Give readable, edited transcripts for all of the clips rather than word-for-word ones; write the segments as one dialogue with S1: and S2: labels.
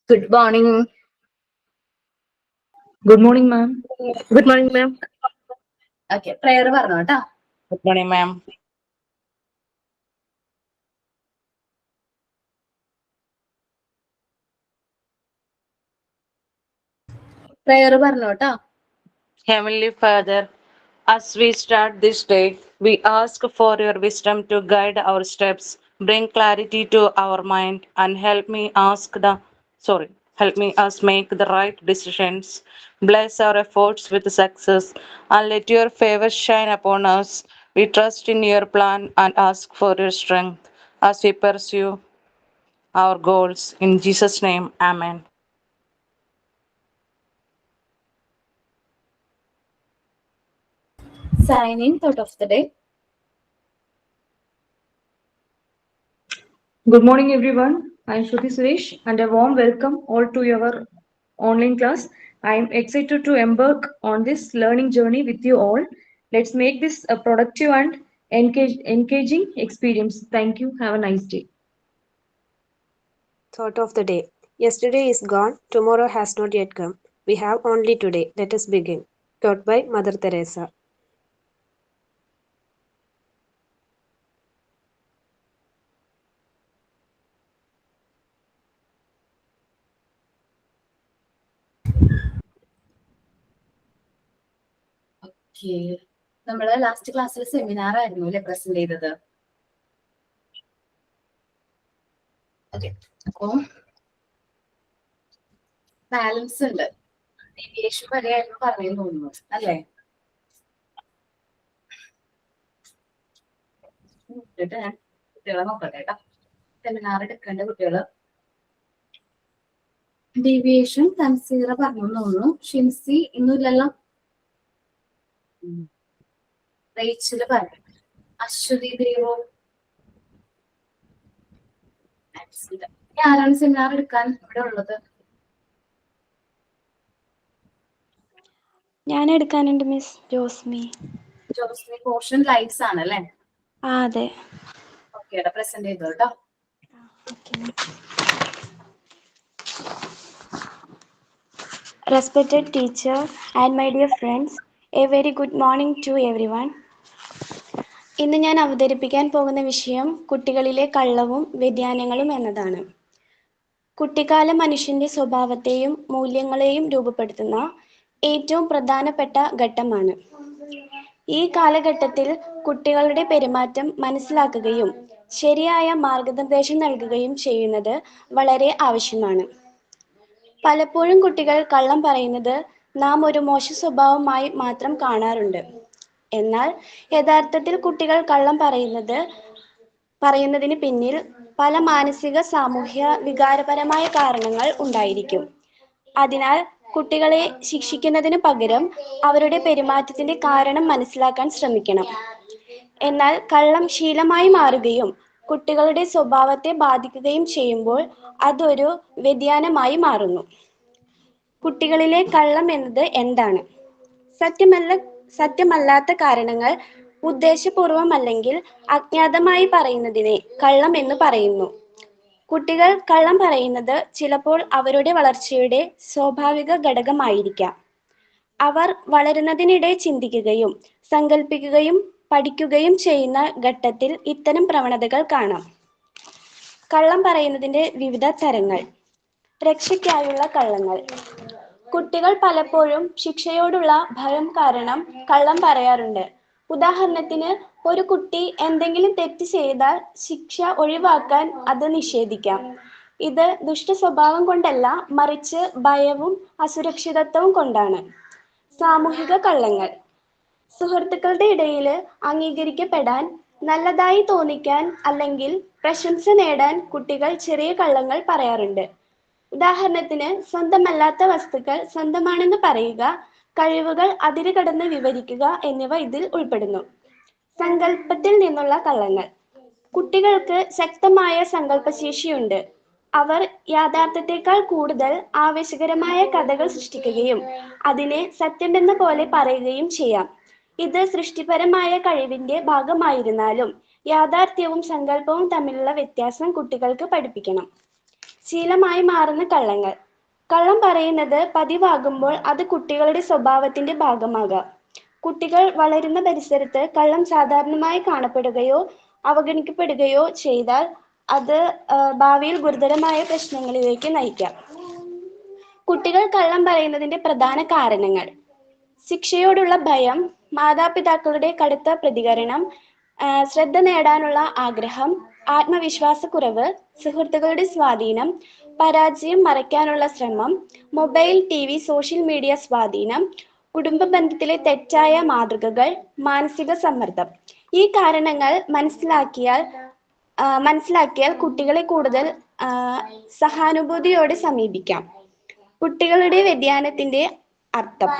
S1: Good morning.
S2: Good morning, ma'am.
S1: Good morning, ma'am. Okay, prayer പറഞ്ഞോ കേട്ടോ.
S3: Good morning, ma'am.
S1: Prayer പറഞ്ഞോ കേട്ടോ.
S3: Heavenly Father, as we start this day, we ask for your wisdom to guide our steps, bring clarity to our mind, and help me us make the right decisions. Bless our efforts with success, and let your favor shine upon us. We trust in your plan and ask for your strength as we pursue our goals. In Jesus' name, Amen.
S1: Signing thought of the day.
S2: Good morning, everyone. I am Shruti Suresh, and a warm welcome all to your online class. I am excited to embark on this learning journey with you all. Let's make this a productive and engaging experience. Thank you. Have a nice day.
S4: Thought of the day. Yesterday is gone, tomorrow has not yet come. We have only today. Let us begin. Taught by Mother Teresa.
S1: Okay. നമ്മള് last ക്ലാസ്സിൽ seminar ആയിരുന്നു അല്ലെ present ചെയ്തത്. അപ്പോ balance ഉണ്ട്. Deviation വരെയായിരുന്നു പറഞ്ഞു തോന്നുന്നു അല്ലേ? എന്നിട്ട് ഞാൻ കുട്ടികളെ നോക്കട്ടെ കേട്ടോ. സെമിനാർ എടുക്കേണ്ട കുട്ടികള് ഡീവിയേഷൻ തൻസീറ പറഞ്ഞു തോന്നുന്നു. ഷിൻസി ഇന്നില്ലല്ലോ. റേച്ചില് പറഞ്ഞു. അശ്വതി ദേവോ ആരാണ് സെമിനാർ എടുക്കാൻ ഇവിടെ ഉള്ളത്?
S5: ഞാൻ എടുക്കാനുണ്ട് miss. Josmi.
S1: Josmi portion lights ആണ് അല്ലേ?
S5: അതെ.
S1: ഓക്കെ, പ്രസന്റ് ചെയ്തോ കേട്ടോ.
S5: Respected teacher and my dear friends, a very good morning to everyone. ഇന്ന് ഞാൻ അവതരിപ്പിക്കാൻ പോകുന്ന വിഷയം കുട്ടികളിലെ കള്ളവും വ്യതിയാനങ്ങളും എന്നതാണ്. കുട്ടിക്കാലം മനുഷ്യന്റെ സ്വഭാവത്തെയും മൂല്യങ്ങളെയും രൂപപ്പെടുത്തുന്ന ഏറ്റവും പ്രധാനപ്പെട്ട ഘട്ടമാണ്. ഈ കാലഘട്ടത്തിൽ കുട്ടികളുടെ പെരുമാറ്റം മനസ്സിലാക്കുകയും ശരിയായ മാർഗനിർദ്ദേശം നൽകുകയും ചെയ്യുന്നത് വളരെ ആവശ്യമാണ്. പലപ്പോഴും കുട്ടികൾ കള്ളം പറയുന്നത് നാം ഒരു മോശ സ്വഭാവമായി മാത്രം കാണാറുണ്ട്. എന്നാൽ യഥാർത്ഥത്തിൽ കുട്ടികൾ കള്ളം പറയുന്നതിന് പിന്നിൽ പല മാനസിക, സാമൂഹ്യ, വികാരപരമായ കാരണങ്ങൾ ഉണ്ടായിരിക്കും. അതിനാൽ കുട്ടികളെ ശിക്ഷിക്കുന്നതിന് പകരം അവരുടെ പെരുമാറ്റത്തിന്റെ കാരണം മനസ്സിലാക്കാൻ ശ്രമിക്കണം. എന്നാൽ കള്ളം ശീലമായി മാറുകയും കുട്ടികളുടെ സ്വഭാവത്തെ ബാധിക്കുകയും ചെയ്യുമ്പോൾ അതൊരു വ്യതിയാനമായി മാറുന്നു. കുട്ടികളിലെ കള്ളം എന്നത് എന്താണ്? സത്യമല്ലാത്ത കാരണങ്ങൾ ഉദ്ദേശപൂർവമല്ലെങ്കിൽ അജ്ഞാതമായി പറയുന്നതിനെ കള്ളം എന്ന് പറയുന്നു. കുട്ടികൾ കള്ളം പറയുന്നത് ചിലപ്പോൾ അവരുടെ വളർച്ചയുടെ സ്വാഭാവിക ഘടകമായിരിക്കാം. അവർ വളരുന്നതിനിടെ ചിന്തിക്കുകയും സങ്കല്പിക്കുകയും പഠിക്കുകയും ചെയ്യുന്ന ഘട്ടത്തിൽ ഇത്തരം പ്രവണതകൾ കാണാം. കള്ളം പറയുന്നതിന്റെ വിവിധ തരങ്ങൾ. രക്ഷയ്ക്കായുള്ള കള്ളങ്ങൾ. കുട്ടികൾ പലപ്പോഴും ശിക്ഷയോടുള്ള ഭയം കാരണം കള്ളം പറയാറുണ്ട്. ഉദാഹരണത്തിന്, ഒരു കുട്ടി എന്തെങ്കിലും തെറ്റ് ചെയ്താൽ ശിക്ഷ ഒഴിവാക്കാൻ അത് നിഷേധിക്കാം. ഇത് ദുഷ്ട സ്വഭാവം കൊണ്ടല്ല, മറിച്ച് ഭയവും അസുരക്ഷിതത്വവും കൊണ്ടാണ്. സാമൂഹിക കള്ളങ്ങൾ. സുഹൃത്തുക്കളുടെ ഇടയിൽ അംഗീകരിക്കപ്പെടാൻ, നല്ലതായി തോന്നിക്കാൻ അല്ലെങ്കിൽ പ്രശംസ നേടാൻ കുട്ടികൾ ചെറിയ കള്ളങ്ങൾ പറയാറുണ്ട്. ഉദാഹരണത്തിന്, സ്വന്തമല്ലാത്ത വസ്തുക്കൾ സ്വന്തമാണെന്ന് പറയുക, കഴിവുകൾ അതിരുകടന്ന് വിവരിക്കുക എന്നിവ ഇതിൽ ഉൾപ്പെടുന്നു. സങ്കല്പത്തിൽ നിന്നുള്ള കള്ളങ്ങൾ. കുട്ടികൾക്ക് ശക്തമായ സങ്കല്പശേഷിയുണ്ട്. അവർ യാഥാർത്ഥ്യത്തെക്കാൾ കൂടുതൽ ആവേശകരമായ കഥകൾ സൃഷ്ടിക്കുകയും അതിനെ സത്യമെന്ന പോലെ പറയുകയും ചെയ്യാം. ഇത് സൃഷ്ടിപരമായ കഴിവിന്റെ ഭാഗമായിരുന്നാലും യാഥാർത്ഥ്യവും സങ്കല്പവും തമ്മിലുള്ള വ്യത്യാസം കുട്ടികൾക്ക് പഠിപ്പിക്കണം. ശീലമായി മാറുന്ന കള്ളങ്ങൾ. കള്ളം പറയുന്നത് പതിവാകുമ്പോൾ അത് കുട്ടികളുടെ സ്വഭാവത്തിന്റെ ഭാഗമാകാം. കുട്ടികൾ വളരുന്ന പരിസരത്ത് കള്ളം സാധാരണമായി കാണപ്പെടുകയോ അവഗണിക്കപ്പെടുകയോ ചെയ്താൽ അത് ഭാവിയിൽ ഗുരുതരമായ പ്രശ്നങ്ങളിലേക്ക് നയിക്കാം. കുട്ടികൾ കള്ളം പറയുന്നതിന്റെ പ്രധാന കാരണങ്ങൾ: ശിക്ഷയോടുള്ള ഭയം, മാതാപിതാക്കളുടെ കടുത്ത പ്രതികരണം, ശ്രദ്ധ നേടാനുള്ള ആഗ്രഹം, ആത്മവിശ്വാസക്കുറവ്, സുഹൃത്തുക്കളുടെ സ്വാധീനം, പരാജയം മറയ്ക്കാനുള്ള ശ്രമം, മൊബൈൽ, TV, സോഷ്യൽ മീഡിയ സ്വാധീനം, കുടുംബ ബന്ധത്തിലെ തെറ്റായ മാതൃകകൾ, മാനസിക സമ്മർദ്ദം. ഈ കാരണങ്ങൾ മനസ്സിലാക്കിയാൽ കുട്ടികളെ കൂടുതൽ സഹാനുഭൂതിയോടെ സമീപിക്കാം. കുട്ടികളുടെ വ്യതിയാനത്തിന്റെ അർത്ഥം: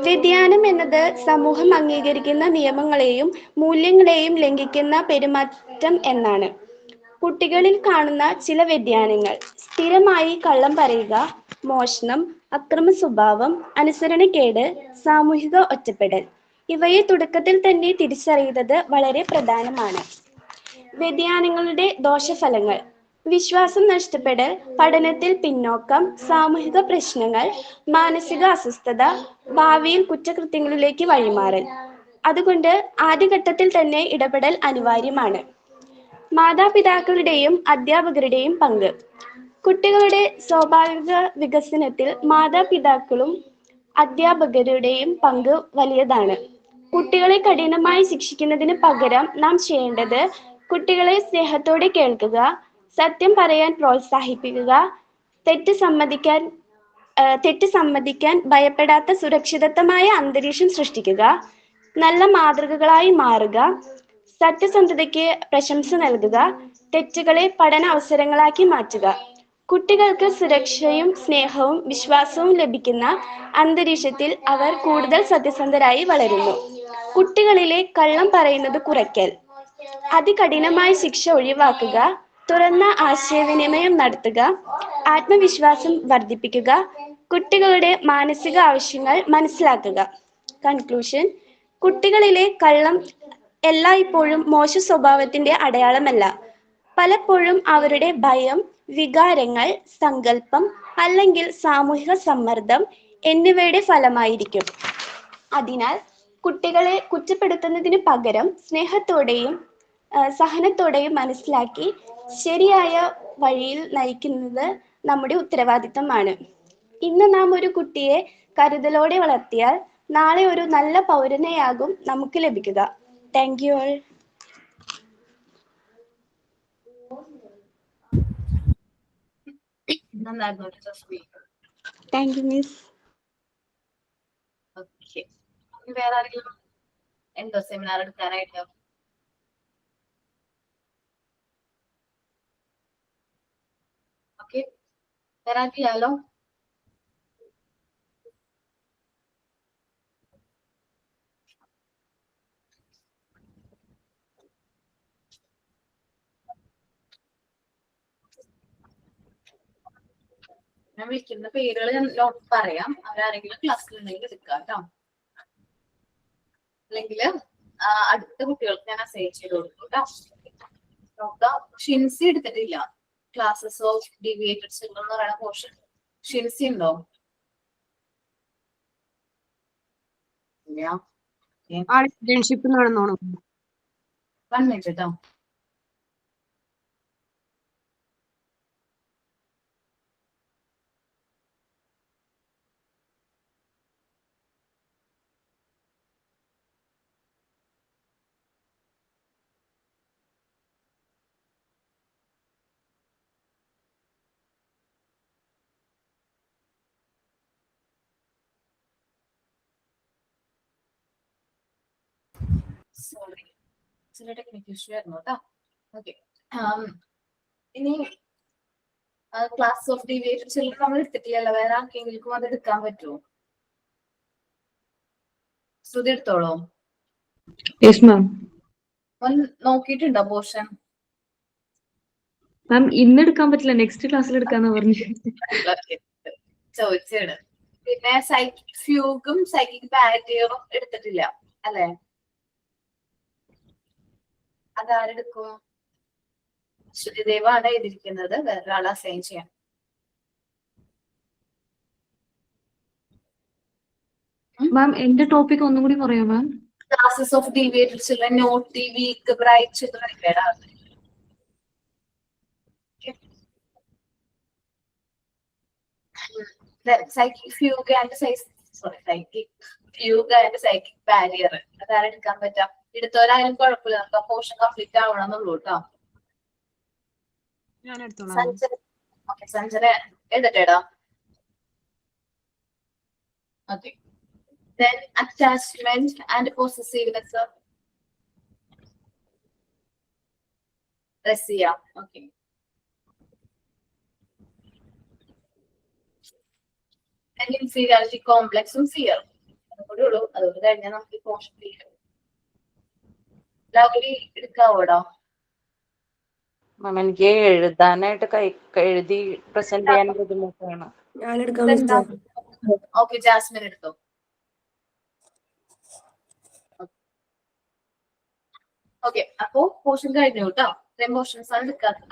S5: വ്യതിയാനം എന്നത് സമൂഹം അംഗീകരിക്കുന്ന നിയമങ്ങളെയും മൂല്യങ്ങളെയും ലംഘിക്കുന്ന പെരുമാറ്റം എന്നാണ്. കുട്ടികളിൽ കാണുന്ന ചില വ്യതിയാനങ്ങൾ: സ്ഥിരമായി കള്ളം പറയുക, മോഷണം, അക്രമ സ്വഭാവം, അനുസരണക്കേട്, സാമൂഹിക ഒറ്റപ്പെടൽ. ഇവയെ തുടക്കത്തിൽ തന്നെ തിരിച്ചറിയുന്നത് വളരെ പ്രധാനമാണ്. വ്യതിയാനങ്ങളുടെ ദോഷഫലങ്ങൾ: വിശ്വാസം നഷ്ടപ്പെടൽ, പഠനത്തിൽ പിന്നോക്കം, സാമൂഹിക പ്രശ്നങ്ങൾ, മാനസിക അസ്വസ്ഥത, ഭാവിയിൽ കുറ്റകൃത്യങ്ങളിലേക്ക് വഴിമാറൽ. അതുകൊണ്ട് ആദ്യഘട്ടത്തിൽ തന്നെ ഇടപെടൽ അനിവാര്യമാണ്. മാതാപിതാക്കളുടെയും അധ്യാപകരുടെയും പങ്ക്: കുട്ടികളുടെ സ്വാഭാവിക വികസനത്തിൽ മാതാപിതാക്കളും അധ്യാപകരുടെയും പങ്ക് വലിയതാണ്. കുട്ടികളെ കഠിനമായി ശിക്ഷിക്കുന്നതിന് പകരം നാം ചെയ്യേണ്ടത് കുട്ടികളെ സ്നേഹത്തോടെ കേൾക്കുക, സത്യം പറയാൻ പ്രോത്സാഹിപ്പിക്കുക, തെറ്റ് സമ്മതിക്കാൻ ഭയപ്പെടാത്ത സുരക്ഷിതത്വമായ അന്തരീക്ഷം സൃഷ്ടിക്കുക, നല്ല മാതൃകകളായി മാറുക, സത്യസന്ധതയ്ക്ക് പ്രശംസ നൽകുക, തെറ്റുകളെ പഠന അവസരങ്ങളാക്കി മാറ്റുക. കുട്ടികൾക്ക് സുരക്ഷയും സ്നേഹവും വിശ്വാസവും ലഭിക്കുന്ന അന്തരീക്ഷത്തിൽ അവർ കൂടുതൽ സത്യസന്ധരായി വളരുന്നു. കുട്ടികളിലെ കള്ളം പറയുന്നത് കുറയ്ക്കൽ: അതികഠിനമായ ശിക്ഷ ഒഴിവാക്കുക, തുറന്ന ആശയവിനിമയം നടത്തുക, ആത്മവിശ്വാസം വർദ്ധിപ്പിക്കുക, കുട്ടികളുടെ മാനസിക ആവശ്യങ്ങൾ മനസ്സിലാക്കുക. കൺക്ലൂഷൻ: കുട്ടികളിലെ കള്ളം എല്ലായ്പ്പോഴും മോശ സ്വഭാവത്തിന്റെ അടയാളമല്ല. പലപ്പോഴും അവരുടെ ഭയം, വികാരങ്ങൾ, സങ്കല്പം അല്ലെങ്കിൽ സാമൂഹിക സമ്മർദ്ദം എന്നിവയുടെ ഫലമായിരിക്കും. അതിനാൽ കുട്ടികളെ കുറ്റപ്പെടുത്തുന്നതിന് പകരം സ്നേഹത്തോടെയും സഹനത്തോടെയും മനസ്സിലാക്കി ശരിയായ വഴിയിൽ നയിക്കുന്നത് നമ്മുടെ ഉത്തരവാദിത്തമാണ്. ഇന്ന് നാം ഒരു കുട്ടിയെ കരുതലോടെ വളർത്തിയാൽ നാളെ ഒരു നല്ല പൗരനെയാകും നമുക്ക് ലഭിക്കുക. Thank you all.
S1: നന്നായിരുന്നു speaker.
S5: Thank you miss.
S1: Okay, വേറെ ആരെങ്കിലും എന്തോ സെമിനാർ എടുക്കാനായിട്ട്? ഓക്കെ, വേറെ ആർക്കില്ലല്ലോ? ഞാൻ വിളിക്കുന്ന പേരുകൾ ഞാൻ നോട്ട് പറയാം. അവരാരെങ്കിലും ക്ലാസ്സിലുണ്ടെങ്കിൽ എടുക്കുക കേട്ടോ. അല്ലെങ്കിൽ അടുത്ത കുട്ടികൾക്ക് ഞാൻ അസൈൻ ചെയ്ത് കൊടുക്കും കേട്ടോ. നോക്കാം, ഷിൻസി എടുത്തിട്ടില്ല. ക്ലാസ്സസ് ഓഫ് ഡീവിയേറ്റഡ് ചിൽഡ്രൻ എന്ന് പറയുന്ന പോർഷൻ ഷിൻസി ഉണ്ടോ?
S4: ഇന്റേൺഷിപ്പ് നടന്നോളൂ.
S1: 1 മിനിറ്റ് കേട്ടോ. സോറി, ചില ടെക്നിക്കൽ ഇഷ്യൂ ആയിരുന്നു കേട്ടോ. ഓക്കെ, ഇനി ക്ലാസ് ഓഫ് ഡീവിയേറ്റഡ് ചിൽഡ്രൻ നമ്മൾ എടുത്തിട്ടില്ലല്ലോ. വേറെ ആർക്കെങ്കിലും അത് എടുക്കാൻ പറ്റുമോ? ശ്രുതി എടുത്തോളൂ.
S2: Yes, ma'am.
S1: നോക്കിയിട്ടുണ്ടോ പോർഷൻ?
S2: മാം ഇന്ന് എടുക്കാൻ പറ്റില്ല, നെക്സ്റ്റ് ക്ലാസ്സിൽ എടുക്കാന്ന് പറഞ്ഞു.
S1: ചോദിച്ചാണ്. പിന്നെ സൈക്കിക് ഫ്യൂഗും സൈക്കിക് ബാരിയറും എടുത്തിട്ടില്ല അല്ലെ? അതാരെടുക്കും? ശ്രുതിദേവാണ് എഴുതിയിരിക്കുന്നത്, വേറൊരാളെ അസൈൻ ചെയ്യാം.
S2: മാം എന്റെ ടോപ്പിക് ഒന്നും കൂടി പറയാം ma'am.
S1: Classes of deviated children, naughty, weak, bright children ഇല്ലേടാ. Psychic fugue and psychic fugue and psychic barrier അതാണ് എടുക്കാൻ പറ്റാം. എടുത്തവരായാലും കുഴപ്പമില്ല, നമുക്ക് ആ പോർഷൻ കംപ്ലീറ്റ് ആവണമെന്നുള്ളൂ കേട്ടോ. സഞ്ജന എഴുതട്ടേടാ. Okay. Then attachment and possessiveness. Resia. Okay. And inferiority complex and fear. അതുകൊണ്ട് കഴിഞ്ഞാൽ നമുക്ക് പോർഷൻ ക്ലിയർ. ലവ്ലി എടുക്കാവോടാ?
S3: മാം എനിക്ക് എഴുതാനായിട്ട് എഴുതി പ്രസന്റ് ചെയ്യാൻ ബുദ്ധിമുട്ടാണ്.
S1: ഓക്കെ, ജാസ്മിൻ എടുത്തോ. ഓക്കെ, അപ്പോ പോർഷൻ കഴിഞ്ഞു കേട്ടോ. ഇത്രയും പോർഷൻസ് ആണ് എടുക്കാത്തത്.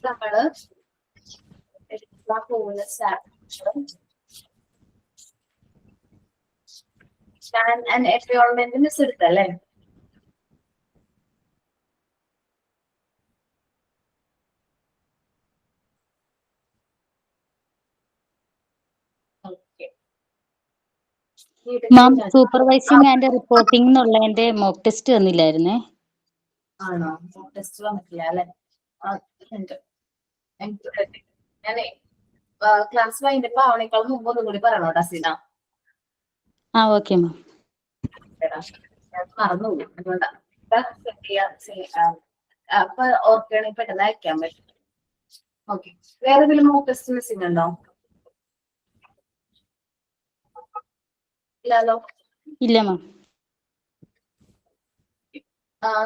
S1: നമ്മള് എടുക്കാൻ പോകുന്ന എൻവയോൺമെന്റ് മിസ് എടുത്തല്ലേ?
S6: മാം സൂപ്പർവൈസിങ് ആൻഡ് റിപ്പോർട്ടിംഗ് എന്നുള്ളതിന്റെ മോക്ക് ടെസ്റ്റ് തന്നില്ലായിരുന്നേ?
S1: ആണോ? മോക്ക് ടെസ്റ്റ് വന്നിട്ടില്ല അല്ലെ? ഞാനേ ക്ലാസ് വൈൻഡപ്പ് ആവണേക്കാൾ മുമ്പ് ഒന്നും കൂടി പറയണോ ഡസീന?
S6: ആ ഓക്കെ മാം.
S1: മറന്നുപോകും, അതുകൊണ്ടാ. അപ്പൊ ഓർക്കുകയാണെങ്കിൽ പെട്ടെന്ന് അയക്കാൻ പറ്റും. ഓക്കെ, വേറെ എന്തെങ്കിലും മോക്ക് ടെസ്റ്റ് മിസ്സിംഗ് ഉണ്ടോ? ഇല്ലല്ലോ.
S6: ഇല്ല മാം.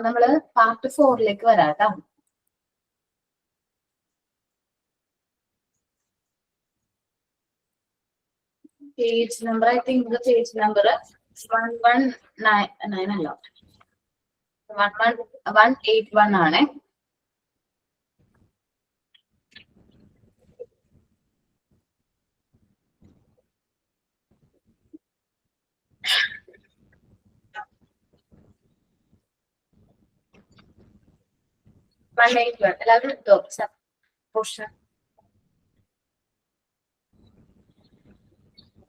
S1: നമ്മള് പാർട്ട് 4ലേക്ക് വരാട്ടോ. Page number I think page number 119 അല്ല 181 ആണ്. എല്ലാവരും എടുത്തോ പോർഷൻ.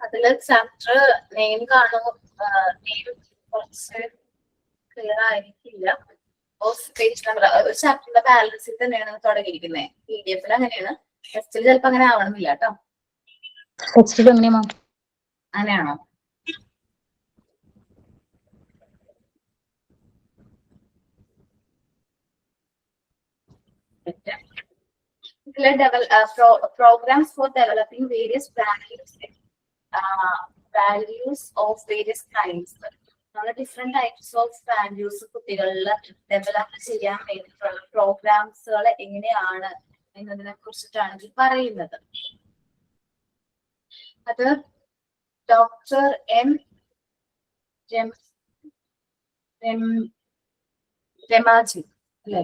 S1: അതില് ചാപ്റ്റർ നെയിം കാണും. നെയിം കുറച്ച് ക്ലിയർ ആയിരിക്കില്ല. പേജ് നമ്പർ ഒരു ചാപ്റ്ററിന്റെ ബാലൻസിൽ തന്നെയാണ് തുടങ്ങിയിരിക്കുന്നത്. PDF അങ്ങനെയാണ്, ടെസ്റ്റിൽ ചിലപ്പോ അങ്ങനെ ആവണമെന്നില്ല കേട്ടോ. അങ്ങനെയാണോ? Programs for developing various values of various kinds. Different types of values കുട്ടികളിൽ ഡെവലപ്പ് ചെയ്യാൻ വേണ്ടിയിട്ടുള്ള പ്രോഗ്രാംസുകൾ എങ്ങനെയാണ് എന്നതിനെ കുറിച്ചിട്ടാണ് ഇത് പറയുന്നത്. അത് ഡോക്ടർ രമാജി അല്ലേ?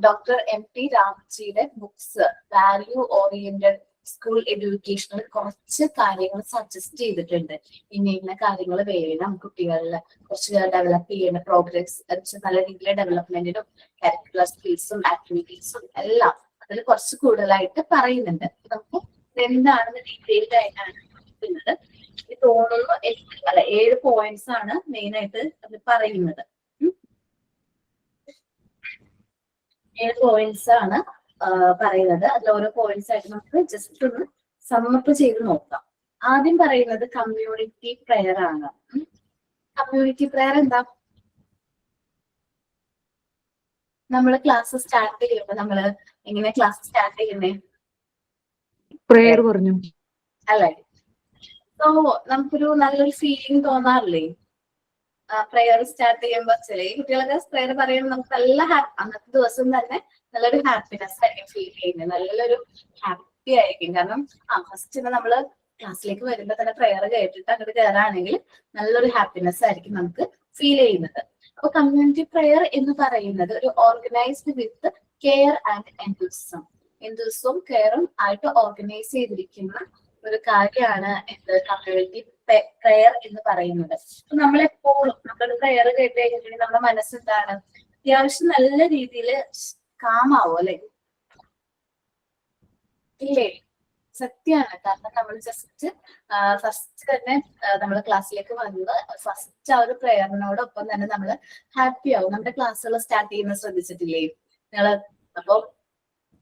S1: ഡോക്ടർ MT രാംജിയുടെ ബുക്സ് വാല്യൂ ഓറിയന്റഡ് സ്കൂൾ എഡ്യൂക്കേഷനിൽ കുറച്ച് കാര്യങ്ങൾ സജസ്റ്റ് ചെയ്തിട്ടുണ്ട്. ഇന്ന കാര്യങ്ങൾ വേണം കുട്ടികളിൽ കുറച്ച് ഡെവലപ്പ് ചെയ്യേണ്ട പ്രോഗ്രസ് നല്ല രീതിയിലെ ഡെവലപ്മെന്റിനും കരിക്കുലർ സ്കിൽസും ആക്ടിവിറ്റീസും എല്ലാം അതിൽ കുറച്ച് കൂടുതലായിട്ട് പറയുന്നുണ്ട്. നമുക്ക് എന്താണെന്ന് ഡീറ്റെയിൽഡ് ആയിട്ടാണ് പറയുന്നത്. തോന്നുന്നു 7 പോയിന്റ്സ് ആണ് മെയിൻ ആയിട്ട് അത് പറയുന്നത്. 7 പോയിന്റ്സ് ആണ് പറയുന്നത്. അതിൽ ഓരോ പോയിന്റ്സ് ആയിട്ട് നമുക്ക് ജസ്റ്റ് ഒന്ന് സമ്മപ്പ് ചെയ്ത് നോക്കാം. ആദ്യം പറയുന്നത് കമ്മ്യൂണിറ്റി പ്രെയർ ആണ്. കമ്മ്യൂണിറ്റി പ്രെയർ എന്താ? നമ്മള് ക്ലാസ് സ്റ്റാർട്ട് ചെയ്യുമ്പോ നമ്മള് എങ്ങനെ ക്ലാസ് സ്റ്റാർട്ട് ചെയ്യുന്നേ?
S2: പ്രേയർ പറഞ്ഞു
S1: അല്ലേ? സോ നമുക്കൊരു നല്ലൊരു ഫീലിംഗ് തോന്നാറില്ലേ പ്രയർ സ്റ്റാർട്ട് ചെയ്യുമ്പോ? ചില കുട്ടികളൊക്കെ പ്രയർ പറയുമ്പോൾ നമുക്ക് നല്ല അന്നത്തെ ദിവസം തന്നെ നല്ലൊരു ഹാപ്പിനെസ് ആയിരിക്കും ഫീൽ ചെയ്യുന്നത്, നല്ലൊരു ഹാപ്പി ആയിരിക്കും. കാരണം ഫസ്റ്റ് നമ്മള് ക്ലാസ്സിലേക്ക് വരുമ്പോ തന്നെ പ്രെയർ കേട്ടിട്ട് അങ്ങോട്ട് കയറാണെങ്കിൽ നല്ലൊരു ഹാപ്പിനെസ് ആയിരിക്കും നമുക്ക് ഫീൽ ചെയ്യുന്നത്. അപ്പൊ കമ്മ്യൂണിറ്റി പ്രെയർ എന്ന് പറയുന്നത് ഒരു ഓർഗനൈസ്ഡ് വിത്ത് കെയർ ആൻഡ് എന്തൂസിസം കെയറും ആയിട്ട് ഓർഗനൈസ് ചെയ്തിരിക്കുന്ന ഒരു കാര്യമാണ് എന്ത് കമ്മ്യൂണിറ്റി പ്രെയർ എന്ന് പറയുന്നത്. നമ്മളെപ്പോഴും നമ്മളൊരു പ്രെയർ കേട്ട് കഴിഞ്ഞിട്ടുണ്ടെങ്കിൽ നമ്മുടെ മനസ്സെന്താണ്, അത്യാവശ്യം നല്ല രീതിയിൽ കാമാവും അല്ലെ? ഇല്ലേ? സത്യമാണ്. കാരണം നമ്മൾ ജസ്റ്റ് ഫസ്റ്റ് തന്നെ നമ്മൾ ക്ലാസ്സിലേക്ക് വന്ന് ഫസ്റ്റ് ആ ഒരു പ്രെയറിനോടൊപ്പം തന്നെ നമ്മൾ ഹാപ്പി ആവും. നമ്മുടെ ക്ലാസ്സുകൾ സ്റ്റാർട്ട് ചെയ്യുന്നത് ശ്രദ്ധിച്ചിട്ടില്ലേ നിങ്ങള്? അപ്പൊ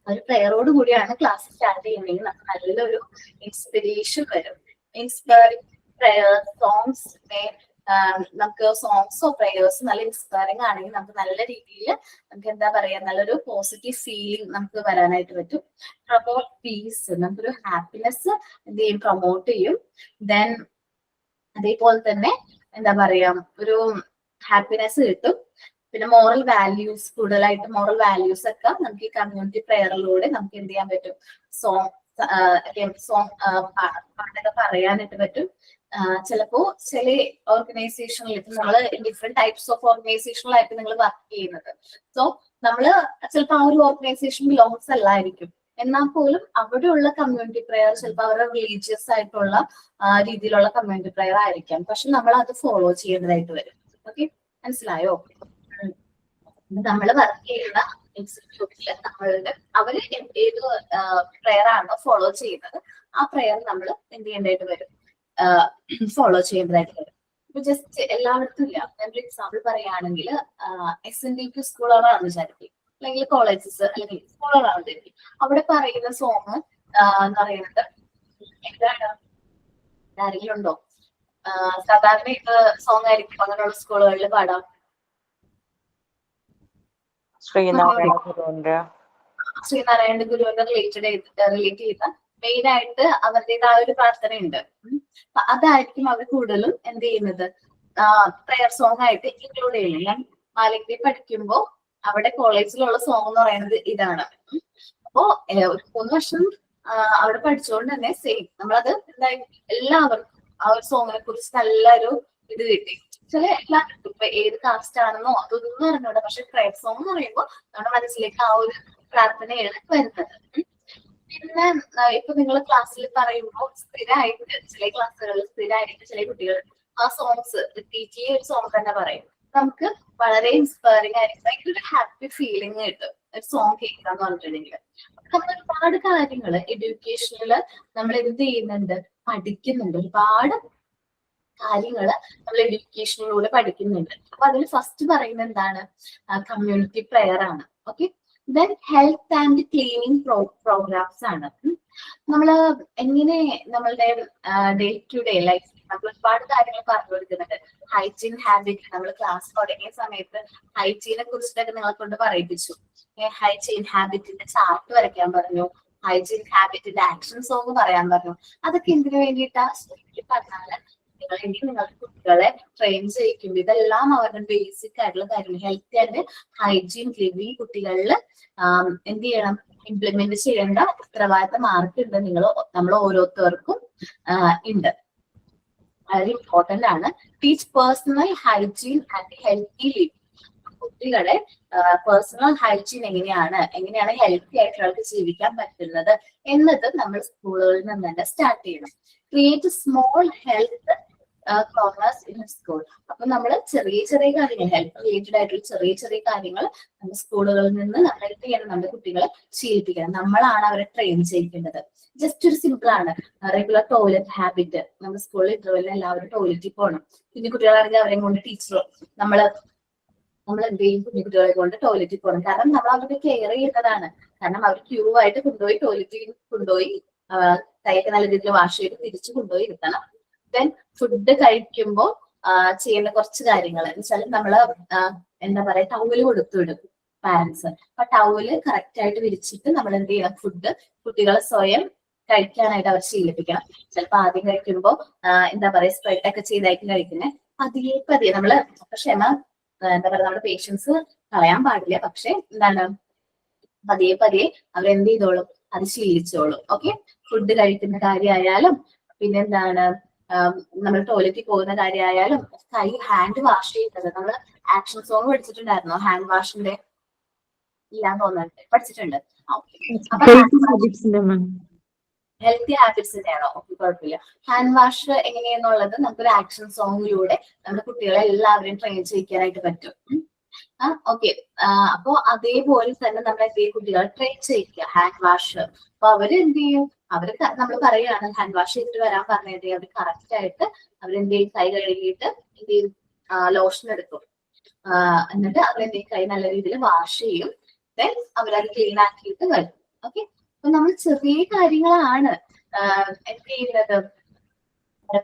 S1: ഒരു പ്രെയറോട് കൂടിയാണ് ക്ലാസ് സ്റ്റാർട്ട് ചെയ്യുന്നതെങ്കിൽ നമുക്ക് നല്ലൊരു ഇൻസ്പിറേഷൻ വരും. ഇൻസ്പയറിംഗ് പ്രെയർ സോങ്സ്, നമുക്ക് സോങ്സോ പ്രെയേഴ്സ് നല്ല ഇൻസ്പയറിംഗ് ആണെങ്കിൽ നമുക്ക് നല്ല രീതിയിൽ നമുക്ക് എന്താ പറയാ നല്ലൊരു പോസിറ്റീവ് ഫീലിംഗ് നമുക്ക് വരാനായിട്ട് പറ്റും. പ്രൊമോട്ട് പീസ്, നമുക്കൊരു ഹാപ്പിനെസ് എന്ത് ചെയ്യും, പ്രൊമോട്ട് ചെയ്യും. ദെൻ അതേപോലെ തന്നെ എന്താ പറയാ ഒരു ഹാപ്പിനെസ് കിട്ടും. പിന്നെ മോറൽ വാല്യൂസ്, കൂടുതലായിട്ട് മോറൽ വാല്യൂസ് ഒക്കെ നമുക്ക് ഈ കമ്മ്യൂണിറ്റി പ്രെയറിലൂടെ നമുക്ക് എന്ത് ചെയ്യാൻ പറ്റും, സോങ് പാട്ടൊക്കെ പറയാനായിട്ട് പറ്റും. ചിലപ്പോ ചില ഓർഗനൈസേഷനിൽ ഇപ്പൊ നമ്മള് ഡിഫറെന്റ് ടൈപ്സ് ഓഫ് ഓർഗനൈസേഷനിലായിട്ട് നിങ്ങൾ വർക്ക് ചെയ്യുന്നത്. സോ നമ്മള് ചിലപ്പോൾ ആ ഒരു ഓർഗനൈസേഷൻ ബിലോങ്സ് അല്ലായിരിക്കും, എന്നാൽ പോലും അവിടെയുള്ള കമ്മ്യൂണിറ്റി പ്രെയർ ചിലപ്പോൾ അവരുടെ റിലീജിയസ് ആയിട്ടുള്ള രീതിയിലുള്ള കമ്മ്യൂണിറ്റി പ്രെയർ ആയിരിക്കാം. പക്ഷെ നമ്മൾ അത് ഫോളോ ചെയ്യേണ്ടതായിട്ട് വരും. ഓക്കെ, മനസ്സിലായോ? നമ്മൾ വർക്ക് ചെയ്യുന്ന ഇൻസ്റ്റിറ്റ്യൂട്ടില് അവര് ഏത് പ്രെയർ ആണോ ഫോളോ ചെയ്യുന്നത് ആ പ്രെയർ നമ്മൾ എന്ത് ചെയ്യേണ്ടതായിട്ട് വരും, ഫോളോ ചെയ്യേണ്ടതായിട്ട് വരും. ഇപ്പൊ ജസ്റ്റ് എല്ലായിടത്തും ഇല്ല. ഞാനൊരു എക്സാമ്പിൾ പറയുകയാണെങ്കിൽ SNDQ സ്കൂളുകളാണെന്ന് വിചാരിക്കും, അല്ലെങ്കിൽ കോളേജസ് അല്ലെങ്കിൽ സ്കൂളുകളാണെന്ന് വിചാരിക്കും. അവിടെ പറയുന്ന സോങ് എന്ന് പറയുന്നത് എന്താണ്, ആരെങ്കിലും ഉണ്ടോ? സാധാരണ ഇത് സോങ് ആയിരിക്കും അങ്ങനെയുള്ള സ്കൂളുകളിൽ പാടാം. ശ്രീനാരായണ ഗുരുവിന്റെ റിലേറ്റ് ചെയ്ത മെയിൻ ആയിട്ട് അവരുടേതായ ഒരു പ്രാർത്ഥന ഉണ്ട്. അതായിരിക്കും അവർ കൂടുതലും എന്ത് ചെയ്യുന്നത്, പ്രെയർ സോങ് ആയിട്ട് ഇൻക്ലൂഡ് ചെയ്യുന്നത്. ഞാൻ മാലിന്യ പഠിക്കുമ്പോ അവിടെ കോളേജിലുള്ള സോങ് എന്ന് പറയുന്നത് ഇതാണ്. അപ്പോ 3 വർഷം അവിടെ പഠിച്ചുകൊണ്ട് തന്നെ സെയിം നമ്മളത് എന്തായി എല്ലാവർക്കും ആ ഒരു സോങ്ങിനെ കുറിച്ച് നല്ലൊരു ഇത് കിട്ടി. ചില എല്ലാവർക്കും ഇപ്പൊ ഏത് കാസ്റ്റ് ആണെന്നോ അതൊന്നും അറിഞ്ഞൂടാ, പക്ഷെ പ്രയർ സോങ് എന്ന് പറയുമ്പോൾ നമ്മുടെ മനസ്സിലേക്ക് ആ ഒരു പ്രാർത്ഥനയാണ് വരുന്നത്. പിന്നെ ഇപ്പൊ നിങ്ങൾ ക്ലാസ്സിൽ പറയുമ്പോൾ സ്ഥിരമായിട്ട് ചില ക്ലാസ്സുകളിൽ സ്ഥിരമായിട്ട് ചില കുട്ടികൾ ആ സോങ്സ് റിപ്പീറ്റ് ചെയ്യുന്ന ഒരു സോങ് തന്നെ പറയും. നമുക്ക് വളരെ ഇൻസ്പയറിംഗ് ആയിരിക്കും, ഭയങ്കര ഒരു ഹാപ്പി ഫീലിംഗ് കിട്ടും ഒരു സോങ് കേൾക്കാന്ന് പറഞ്ഞിട്ടുണ്ടെങ്കിൽ. നമ്മൾ ഒരുപാട് കാര്യങ്ങൾ എഡ്യൂക്കേഷനിൽ നമ്മൾ എന്ത് ചെയ്യുന്നുണ്ട്, പഠിക്കുന്നുണ്ട്. ഒരുപാട് കാര്യങ്ങള് നമ്മൾ എഡ്യൂക്കേഷനിലൂടെ പഠിക്കുന്നുണ്ട്. അപ്പൊ അതിൽ ഫസ്റ്റ് പറയുന്നത് എന്താണ്, കമ്മ്യൂണിറ്റി പ്രെയർ ആണ്. Okay, then health and cleaning programmes ആണ്. നമ്മള് എങ്ങനെ നമ്മളുടെ ഡേ ടു ഡേ ലൈഫ് നമ്മൾ ഒരുപാട് കാര്യങ്ങൾ പറഞ്ഞു കൊടുക്കുന്നുണ്ട്. ഹൈജീൻ ഹാബിറ്റ്, നമ്മൾ ക്ലാസ് തുടങ്ങിയ സമയത്ത് ഹൈജീനെ കുറിച്ചിട്ടൊക്കെ നിങ്ങളെ കൊണ്ട് പറയിപ്പിച്ചു. ഹൈജീൻ ഹാബിറ്റിന്റെ ചാർട്ട് വരയ്ക്കാൻ പറഞ്ഞു, ഹൈജീൻ ഹാബിറ്റിന്റെ ആക്ഷൻ സോങ് പറയാൻ പറഞ്ഞു. അതൊക്കെ എന്തിനു വേണ്ടിയിട്ടാ, ശരിക്കും പറഞ്ഞാല് നിങ്ങളുടെ കുട്ടികളെ ട്രെയിൻ ചെയ്യിക്കും. ഇതെല്ലാം അവരുടെ ബേസിക് ആയിട്ടുള്ള കാര്യങ്ങൾ ഹെൽത്തി ആൻഡ് ഹൈജീൻ ലിവിങ് കുട്ടികളിൽ എന്ത് ചെയ്യണം, ഇംപ്ലിമെന്റ് ചെയ്യേണ്ട ഉത്തരവാദിത്ത മാർക്ക് ഉണ്ട് നമ്മൾ ഓരോരുത്തർക്കും ഉണ്ട്. വളരെ ഇമ്പോർട്ടന്റ് ആണ്. Teach personal hygiene and healthy living. കുട്ടികളെ പേഴ്സണൽ ഹൈജീൻ എങ്ങനെയാണ് ഹെൽത്തി ആയിട്ട് അവർക്ക് ജീവിക്കാൻ പറ്റുന്നത് എന്നത് നമ്മൾ സ്കൂളുകളിൽ നിന്ന് തന്നെ സ്റ്റാർട്ട് ചെയ്യണം. Create small health corners in school. അപ്പൊ നമ്മൾ ചെറിയ ചെറിയ കാര്യങ്ങൾ, ഹെൽത്ത് റിലേറ്റഡ് ആയിട്ടുള്ള ചെറിയ ചെറിയ കാര്യങ്ങൾ നമ്മുടെ സ്കൂളുകളിൽ നിന്ന് നമ്മൾ എന്ത് ചെയ്യണം, നമ്മുടെ കുട്ടികളെ ശീലിപ്പിക്കണം. നമ്മളാണ് അവരെ ട്രെയിൻ ചെയ്യിക്കേണ്ടത്. ജസ്റ്റ് ഒരു സിമ്പിൾ ആണ്, റെഗുലർ ടോയ്ലറ്റ് ഹാബിറ്റ്. നമ്മുടെ സ്കൂളിൽ ഇന്റർവെല്ലിൽ എല്ലാവരും ടോയ്ലറ്റിൽ പോകണം. കുഞ്ഞു കുട്ടികളാണെങ്കിൽ അവരെയും കൊണ്ട് ടീച്ചറോ നമ്മൾ എന്ത് ചെയ്യും, കുഞ്ഞു കുട്ടികളെ കൊണ്ട് ടോയ്ലറ്റിൽ പോകണം. കാരണം നമ്മൾ അവരുടെ കെയർ ചെയ്യുന്നതാണ്. കാരണം അവർ ക്യൂ ആയിട്ട് കൊണ്ടുപോയി ടോയ്ലറ്റിൽ കൊണ്ടുപോയി കൈയൊക്കെ നല്ല രീതിയിൽ വാഷ് ചെയ്ത് തിരിച്ചു കൊണ്ടുപോയി ഇരുത്തണം. ദെൻ ഫുഡ് കഴിക്കുമ്പോൾ ചെയ്യുന്ന കുറച്ച് കാര്യങ്ങൾ എന്ന് വെച്ചാൽ നമ്മള് എന്താ പറയാ, ടവല് കൊടുത്തു വിടും പാരന്റ്സ്. അപ്പൊ ടവല് കറക്റ്റ് ആയിട്ട് വിരിച്ചിട്ട് നമ്മൾ എന്ത് ചെയ്യണം, ഫുഡ് കുട്ടികളെ സ്വയം കഴിക്കാനായിട്ട് അവർ ശീലിപ്പിക്കണം. ചിലപ്പോ ആദ്യം കഴിക്കുമ്പോ എന്താ പറയാ, സ്പ്രെഡ് ഒക്കെ ചെയ്തായിരിക്കും കഴിക്കുന്നത്. പതിയെ നമ്മള് ക്ഷമ എന്താ പറയാ, നമ്മുടെ പേഷ്യൻസ് കളയാൻ പാടില്ല. പക്ഷെ എന്താണ്, പതിയെ പതിയെ അവരെന്ത് ചെയ്തോളും, അത് ശീലിച്ചോളും. ഓക്കെ, ഫുഡ് കഴിക്കുന്ന കാര്യമായാലും പിന്നെന്താണ് നമ്മൾ ടോയ്ലറ്റിൽ പോകുന്ന കാര്യമായാലും കൈ ഹാൻഡ് വാഷ് ചെയ്യുന്നത്. നമ്മൾ ആക്ഷൻ സോങ് പഠിച്ചിട്ടുണ്ടായിരുന്നോ ഹാൻഡ് വാഷിന്റെ? ഇല്ലാന്ന് തോന്നുന്നുണ്ട്, പഠിച്ചിട്ടുണ്ട്. അപ്പൊ ഹെൽത്തി ഹാബിറ്റ്സിന്റെ ആണോ? ഓക്കെ, കുഴപ്പമില്ല. ഹാൻഡ് വാഷ് എങ്ങനെയാന്നുള്ളത് നമുക്കൊരു ആക്ഷൻ സോങ്ങിലൂടെ നമ്മുടെ കുട്ടികളെ എല്ലാവരെയും ട്രെയിൻ ചെയ്യിക്കാനായിട്ട് പറ്റും. ഓക്കെ, അപ്പൊ അതേപോലെ തന്നെ നമ്മൾ എന്ത് ചെയ്യും, കുട്ടികളെ ട്രെയിൻ ചെയ്യിക്കുക ഹാൻഡ് വാഷ്. അപ്പൊ അവര് എന്ത് ചെയ്യും, അവര് നമ്മൾ പറയുകയാണ് ഹാൻഡ് വാഷ് ചെയ്തിട്ട് വരാൻ പറഞ്ഞത്, അവർ കറക്റ്റ് ആയിട്ട് അവരെന്ത് ചെയ്യും, കൈ കഴുകിയിട്ട് എന്ത് ചെയ്യും, ലോഷൻ എടുക്കും. എന്നിട്ട് അവരെന്ത് ചെയ്യും, കൈ നല്ല രീതിയിൽ വാഷ് ചെയ്യും. ദെൻ അവരത് ക്ലീൻ ആക്കിയിട്ട് വരും. ഓക്കെ, അപ്പൊ നമ്മൾ ചെറിയ കാര്യങ്ങളാണ് എന്ത് ചെയ്യുന്നത്,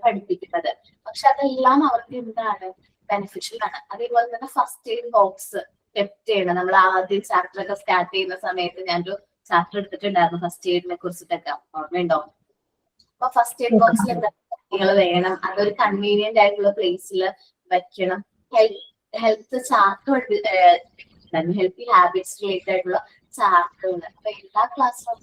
S1: പഠിപ്പിക്കുന്നത്. പക്ഷെ അതെല്ലാം അവർക്ക് എന്താണ്, ബെനിഫിഷ്യൽ ആണ്. അതേപോലെ തന്നെ ഫസ്റ്റ് എയ്ഡ് ബോക്സ് കെപ്റ്റ് ചെയ്യണം. നമ്മൾ ആദ്യം ചാപ്റ്റർ ഒക്കെ സ്റ്റാർട്ട് ചെയ്യുന്ന സമയത്ത് ഞാനൊരു ചാപ്റ്റർ എടുത്തിട്ടുണ്ടായിരുന്നു ഫസ്റ്റ് എയ്ഡിനെ കുറിച്ചിട്ടൊക്കെ, ഓർമ്മയുണ്ടോ? അപ്പൊ ഫസ്റ്റ് എയ്ഡ് ബോക്സിൽ എന്താ കുട്ടികൾ വേണം, അതൊരു കൺവീനിയന്റ് ആയിട്ടുള്ള പ്ലേസിൽ വെക്കണം. Health chart, healthy habits related ആയിട്ടുള്ള ചാർട്ടുകൾ. അപ്പൊ എല്ലാ ക്ലാസ്സിലും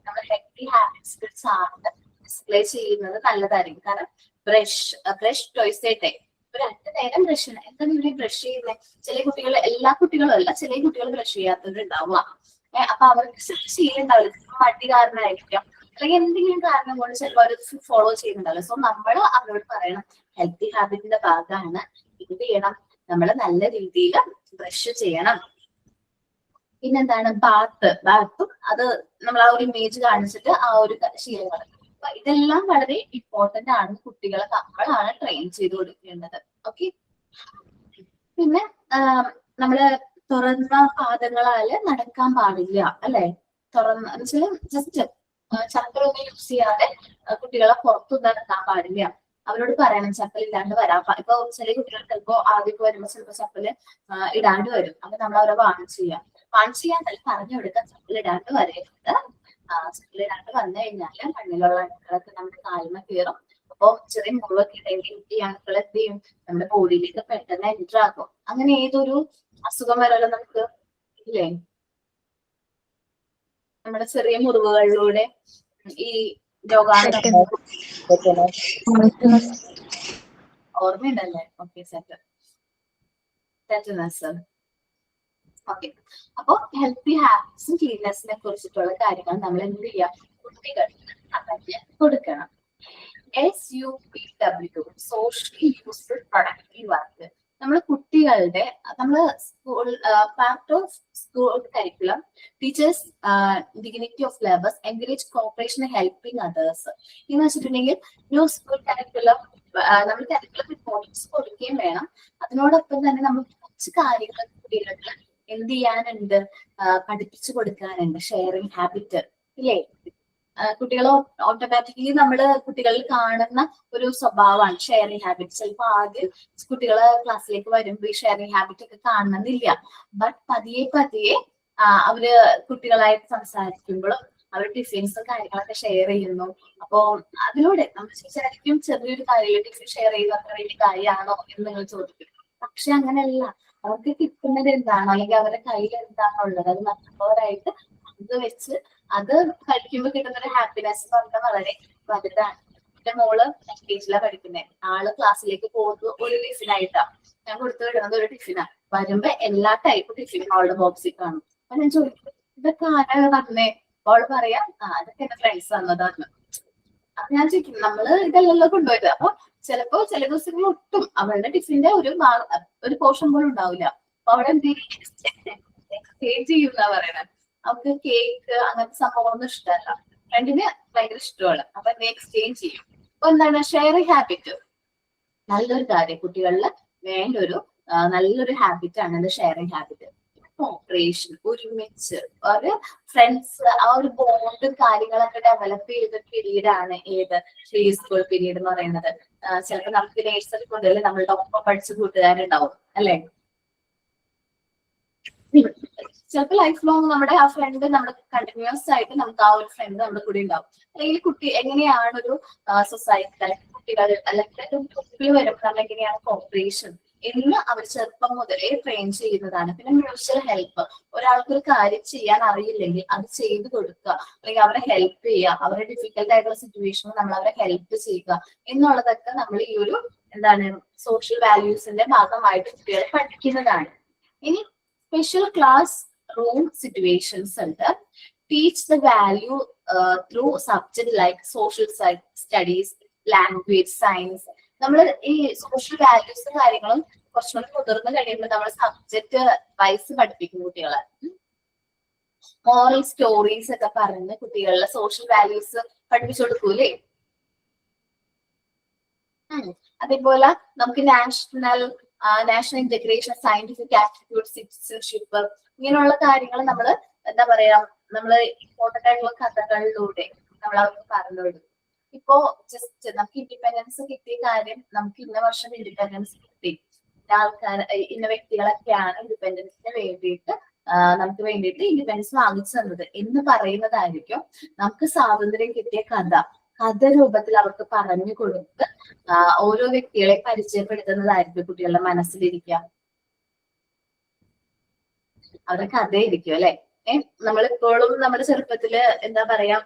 S1: നമ്മൾ ഹെൽത്തി ഹാബിറ്റ്സ് ചാർട്ട് ഡിസ്പ്ലേ ചെയ്യുന്നത് നല്ലതായിരിക്കും. കാരണം ബ്രഷ് ടോയ്സ് ഡേ 2 നേരം ബ്രഷ്, എന്താണ് ഇവിടെ ബ്രഷ് ചെയ്യുന്നത്? ചില കുട്ടികൾ, എല്ലാ കുട്ടികളും അല്ല, ചില കുട്ടികൾ ബ്രഷ് ചെയ്യാത്തവരുണ്ടാവുക. അപ്പൊ അവർക്ക് ശീലം ഉണ്ടാവില്ല, മടി കാരണമായിരിക്കാം, അല്ലെങ്കിൽ എന്തെങ്കിലും കാരണം കൊണ്ട് ചിലപ്പോൾ അവർ ഫോളോ ചെയ്യുന്നുണ്ടാവില്ല. സോ നമ്മൾ അവരോട് പറയണം, ഹെൽത്തി ഹാബിറ്റിന്റെ ഭാഗമാണ്, എന്ത് ചെയ്യണം, നമ്മൾ നല്ല രീതിയിൽ ബ്രഷ് ചെയ്യണം. പിന്നെന്താണ്, ബാത്തും അത് നമ്മൾ ആ ഒരു ഇമേജ് കാണിച്ചിട്ട് ആ ഒരു ശീലങ്ങൾ, ഇതെല്ലാം വളരെ ഇമ്പോർട്ടന്റ് ആണ്. കുട്ടികളെ നമ്മളാണ് ട്രെയിൻ ചെയ്ത് കൊടുക്കേണ്ടത്. ഓക്കെ, പിന്നെ നമ്മള് തുറന്ന പാദങ്ങളാല് നടക്കാൻ പാടില്ല, അല്ലെ? തുറന്ന ജസ്റ്റ് ചപ്പലൊന്നും യൂസ് ചെയ്യാതെ കുട്ടികളെ പുറത്തൊന്നും നടക്കാൻ പാടില്ല. അവരോട് പറയണം ചപ്പൽ ഇല്ലാണ്ട് വരാൻ. ഇപ്പൊ ചില കുട്ടികൾ ചിലപ്പോ ആദ്യമൊക്കെ വരുമ്പോ ചിലപ്പോ ചപ്പല് ഇടാണ്ട് വരും. അപ്പൊ നമ്മൾ അവരെ വാൺ ചെയ്യാൻ തന്നെ പറഞ്ഞു കൊടുക്കാൻ, ചപ്പൽ ഇടാണ്ട് വരരുത്. ചപ്പൽ ഇടാണ്ട് വന്നു കഴിഞ്ഞാല് മണ്ണിലുള്ള അണുക്കളൊക്കെ നമ്മുടെ കാലിമ കയറും. അപ്പൊ ചെറിയ മുറിവൊക്കെ ഇടയിൽ ഈ അണുക്കൾ എന്ത് ചെയ്യും, നമ്മുടെ ബോഡിയിലേക്ക് പെട്ടെന്ന് എൻറ്റർ ആക്കും. അങ്ങനെ ഏതൊരു അസുഖം വരാലോ നമുക്ക്, ഇല്ലേ? നമ്മുടെ ചെറിയ മുറിവുകളിലൂടെ ഈ രോഗാണു ഓർമ്മയുണ്ടല്ലേ? Okay, tetanus. ഓക്കെ, അപ്പൊ ഹെൽത്തി ഹാബിറ്റ്സും ക്ലീൻനെസിനെ കുറിച്ചിട്ടുള്ള കാര്യങ്ങൾ നമ്മൾ എന്ത് ചെയ്യാം, കുട്ടികൾക്ക് പറഞ്ഞ് കൊടുക്കണം. SUPW, socially useful productive work. നമ്മൾ കുട്ടികളുടെ, നമ്മൾ school part of school curriculum, teachers dignity of labours, encourage cooperation, helping others എന്ന് വെച്ചിട്ടുണ്ടെങ്കിൽ ന്യൂ സ്കൂൾ കരിക്കുലം നമ്മൾ കരിക്കുലം ഇമ്പോർട്ടൻസ് കൊടുക്കുകയും വേണം. അതിനോടൊപ്പം തന്നെ നമ്മൾ കുറച്ച് കാര്യങ്ങൾ കുട്ടികൾക്ക് എന്ത് ചെയ്യാനുണ്ട്, പഠിപ്പിച്ചു കൊടുക്കാനുണ്ട്. ഷെയറിംഗ് ഹാബിറ്റ്, ഇല്ലേ? കുട്ടികൾ ഓട്ടോമാറ്റിക്കലി നമ്മള് കുട്ടികളിൽ കാണുന്ന ഒരു സ്വഭാവമാണ് ഷെയറിംഗ് ഹാബിറ്റ്. ചിലപ്പോൾ ആദ്യം കുട്ടികള് ക്ലാസ്സിലേക്ക് വരുമ്പോൾ ഈ ഷെയറിംഗ് ഹാബിറ്റ് ഒക്കെ കാണണമെന്നില്ല. ബട്ട് പതിയെ പതിയെ അവര് കുട്ടികളായിട്ട് സംസാരിക്കുമ്പോഴും അവർ ടിഫിൻസും കാര്യങ്ങളൊക്കെ ഷെയർ ചെയ്യുന്നു. അപ്പോ അതിലൂടെ നമ്മൾ വിചാരിക്കും ചെറിയൊരു കാര്യം ടിഫിൻ ഷെയർ ചെയ്യുന്നത് അത്ര വലിയ കാര്യമാണോ എന്ന് നിങ്ങൾ ചോദിക്കും. പക്ഷെ അങ്ങനെയല്ല. അവർക്ക് കിട്ടുന്നത് എന്താണോ അല്ലെങ്കിൽ അവരുടെ കയ്യിൽ എന്താണോ ഉള്ളത് അത് മറ്റുള്ളവരായിട്ട് പങ്കുവെച്ച് അത് കഴിക്കുമ്പോൾ കിട്ടുന്ന ഒരു ഹാപ്പിനെസ് എന്ന് പറഞ്ഞാൽ വളരെ വലുതാണ്. എന്റെ മോള് LKG പഠിക്കുന്നത്. ആള് ക്ലാസ്സിലേക്ക് പോകുന്നത് ഒരു ടിഫിനായിട്ടാണ്. ഞാൻ കൊടുത്തു വിടുന്നത് ഒരു ടിഫിനാണ്. വരുമ്പോ എല്ലാ ടൈപ്പ് ടിഫിനും അവളുടെ ബോക്സിൽ കാണും. അപ്പൊ ഞാൻ ചോദിക്കും, ഇതൊക്കെ ആരാ പറഞ്ഞേ? അവള് പറയാ, അതൊക്കെ എന്റെ ഫ്രണ്ട്സ് തന്നതാണ്. അപ്പൊ ഞാൻ ചോദിക്കും, നമ്മള് ഇതല്ലല്ലോ കൊണ്ടുപോയത്. അപ്പൊ ചിലപ്പോ ചില ദിവസങ്ങൾ ഒട്ടും അവളുടെ ടിഫിന്റെ ഒരു പോർഷൻ പോലും ഉണ്ടാവില്ല. അപ്പൊ അവിടെ എക്സ്ചേഞ്ച് ചെയ്യുന്ന പറയണത്. അവർക്ക് കേക്ക് അങ്ങനത്തെ സംഭവമൊന്നും ഇഷ്ടമല്ല. ഫ്രണ്ടിന് ഭയങ്കര ഇഷ്ടമാണ്. അപ്പൊ എക്സ്ചേഞ്ച് ചെയ്യും. അപ്പൊ എന്താണ് ഷെയറിംഗ് ഹാബിറ്റ്? നല്ലൊരു കാര്യം, കുട്ടികളിൽ വേണ്ട ഒരു നല്ലൊരു ഹാബിറ്റ് ആണ് ഇത് ഷെയറിംഗ് ഹാബിറ്റ്. കോപ്പറേഷൻ, ഒരുമിച്ച് ഒരു ഫ്രണ്ട്സ്, ആ ഒരു ബോണ്ടും കാര്യങ്ങളൊക്കെ ഡെവലപ്പ് ചെയ്ത പീരീഡ് ആണ് ഏത് പ്രീ സ്കൂൾ പീരീഡ് എന്ന് പറയുന്നത്. ചിലപ്പോൾ നമുക്ക് നേഴ്സറി മുതൽ നമ്മളുടെ ഒപ്പം പഠിച്ച കൂട്ടുകാരുണ്ടാവും, അല്ലെ? ചിലപ്പോൾ ലൈഫ് ലോങ് നമ്മുടെ ആ ഫ്രണ്ട് നമ്മുടെ കണ്ടിന്യൂസ് ആയിട്ട് നമുക്ക് ആ ഒരു ഫ്രണ്ട് നമ്മുടെ കൂടെ ഉണ്ടാവും. അല്ലെങ്കിൽ കുട്ടി എങ്ങനെയാണ് ഒരു സൊസൈറ്റി അല്ലെങ്കിൽ കുട്ടികൾ അല്ലെങ്കിൽ ഗ്രൂപ്പിൽ വരുമ്പോൾ നമ്മൾ എങ്ങനെയാണ് കോപ്പറേഷൻ എന്ന് അവർ ചെറുപ്പം മുതലേ ട്രെയിൻ ചെയ്യുന്നതാണ്. പിന്നെ മ്യൂച്വൽ ഹെൽപ്പ്, ഒരാൾക്ക് ഒരു കാര്യം ചെയ്യാൻ അറിയില്ലെങ്കിൽ അത് ചെയ്തു കൊടുക്കുക, അല്ലെങ്കിൽ അവരെ ഹെൽപ്പ് ചെയ്യുക, അവരുടെ ഡിഫിക്കൽട്ട് ആയിട്ടുള്ള സിറ്റുവേഷനിൽ നമ്മൾ അവരെ ഹെൽപ്പ് ചെയ്യുക എന്നുള്ളതൊക്കെ നമ്മൾ ഈ ഒരു എന്താണ് സോഷ്യൽ വാല്യൂസിന്റെ ഭാഗമായിട്ട് കുട്ടികളെ പഠിക്കുന്നതാണ്. ഇനി സ്പെഷ്യൽ ക്ലാസ് റൂം സിറ്റുവേഷൻസ് ഉണ്ട്. Teach the value through subject like social studies, language, science. നമ്മൾ ഈ സോഷ്യൽ വാല്യൂസും കാര്യങ്ങളും കുറച്ചുകൂടി മുതിർന്ന് കഴിയുമ്പോൾ നമ്മൾ സബ്ജക്ട് വൈസ് പഠിപ്പിക്കും കുട്ടികളെ. മോറൽ സ്റ്റോറീസ് ഒക്കെ പറഞ്ഞ് കുട്ടികളിലെ സോഷ്യൽ വാല്യൂസ് പഠിപ്പിച്ചു കൊടുക്കൂലേ. അതേപോലെ നമുക്ക് national integration, scientific aptitude, citizenship, ഇങ്ങനെയുള്ള കാര്യങ്ങൾ നമ്മൾ എന്താ പറയാ നമ്മൾ ഇമ്പോർട്ടന്റ് ആയിട്ടുള്ള കഥകളിലൂടെ നമ്മൾ അവർക്ക് പറഞ്ഞു കൊടുക്കും. ഇപ്പോ ജസ്റ്റ് നമുക്ക് ഇൻഡിപെൻഡൻസ് കിട്ടിയ കാര്യം, നമുക്ക് ഇന്ന വർഷം ഇൻഡിപെൻഡൻസ് കിട്ടി, ആൾക്കാർ ഇന്ന വ്യക്തികളൊക്കെയാണ് ഇൻഡിപെൻഡൻസിന് വേണ്ടിയിട്ട് നമുക്ക് വേണ്ടിയിട്ട് ഇൻഡിപെൻഡൻസ് വാങ്ങിച്ചു തന്നത് എന്ന് പറയുന്നതായിരിക്കും നമുക്ക് സ്വാതന്ത്ര്യം കിട്ടിയ കഥ രൂപത്തിൽ അവർക്ക് പറഞ്ഞു കൊടുത്ത് ഓരോ വ്യക്തികളെ പരിചയപ്പെടുത്തുന്നതായിരിക്കും കുട്ടികളുടെ മനസ്സിലിരിക്കുക. അവരുടെ കഥയായിരിക്കും അല്ലെ. നമ്മളിപ്പോഴും നമ്മുടെ ചെറുപ്പത്തില് എന്താ പറയാ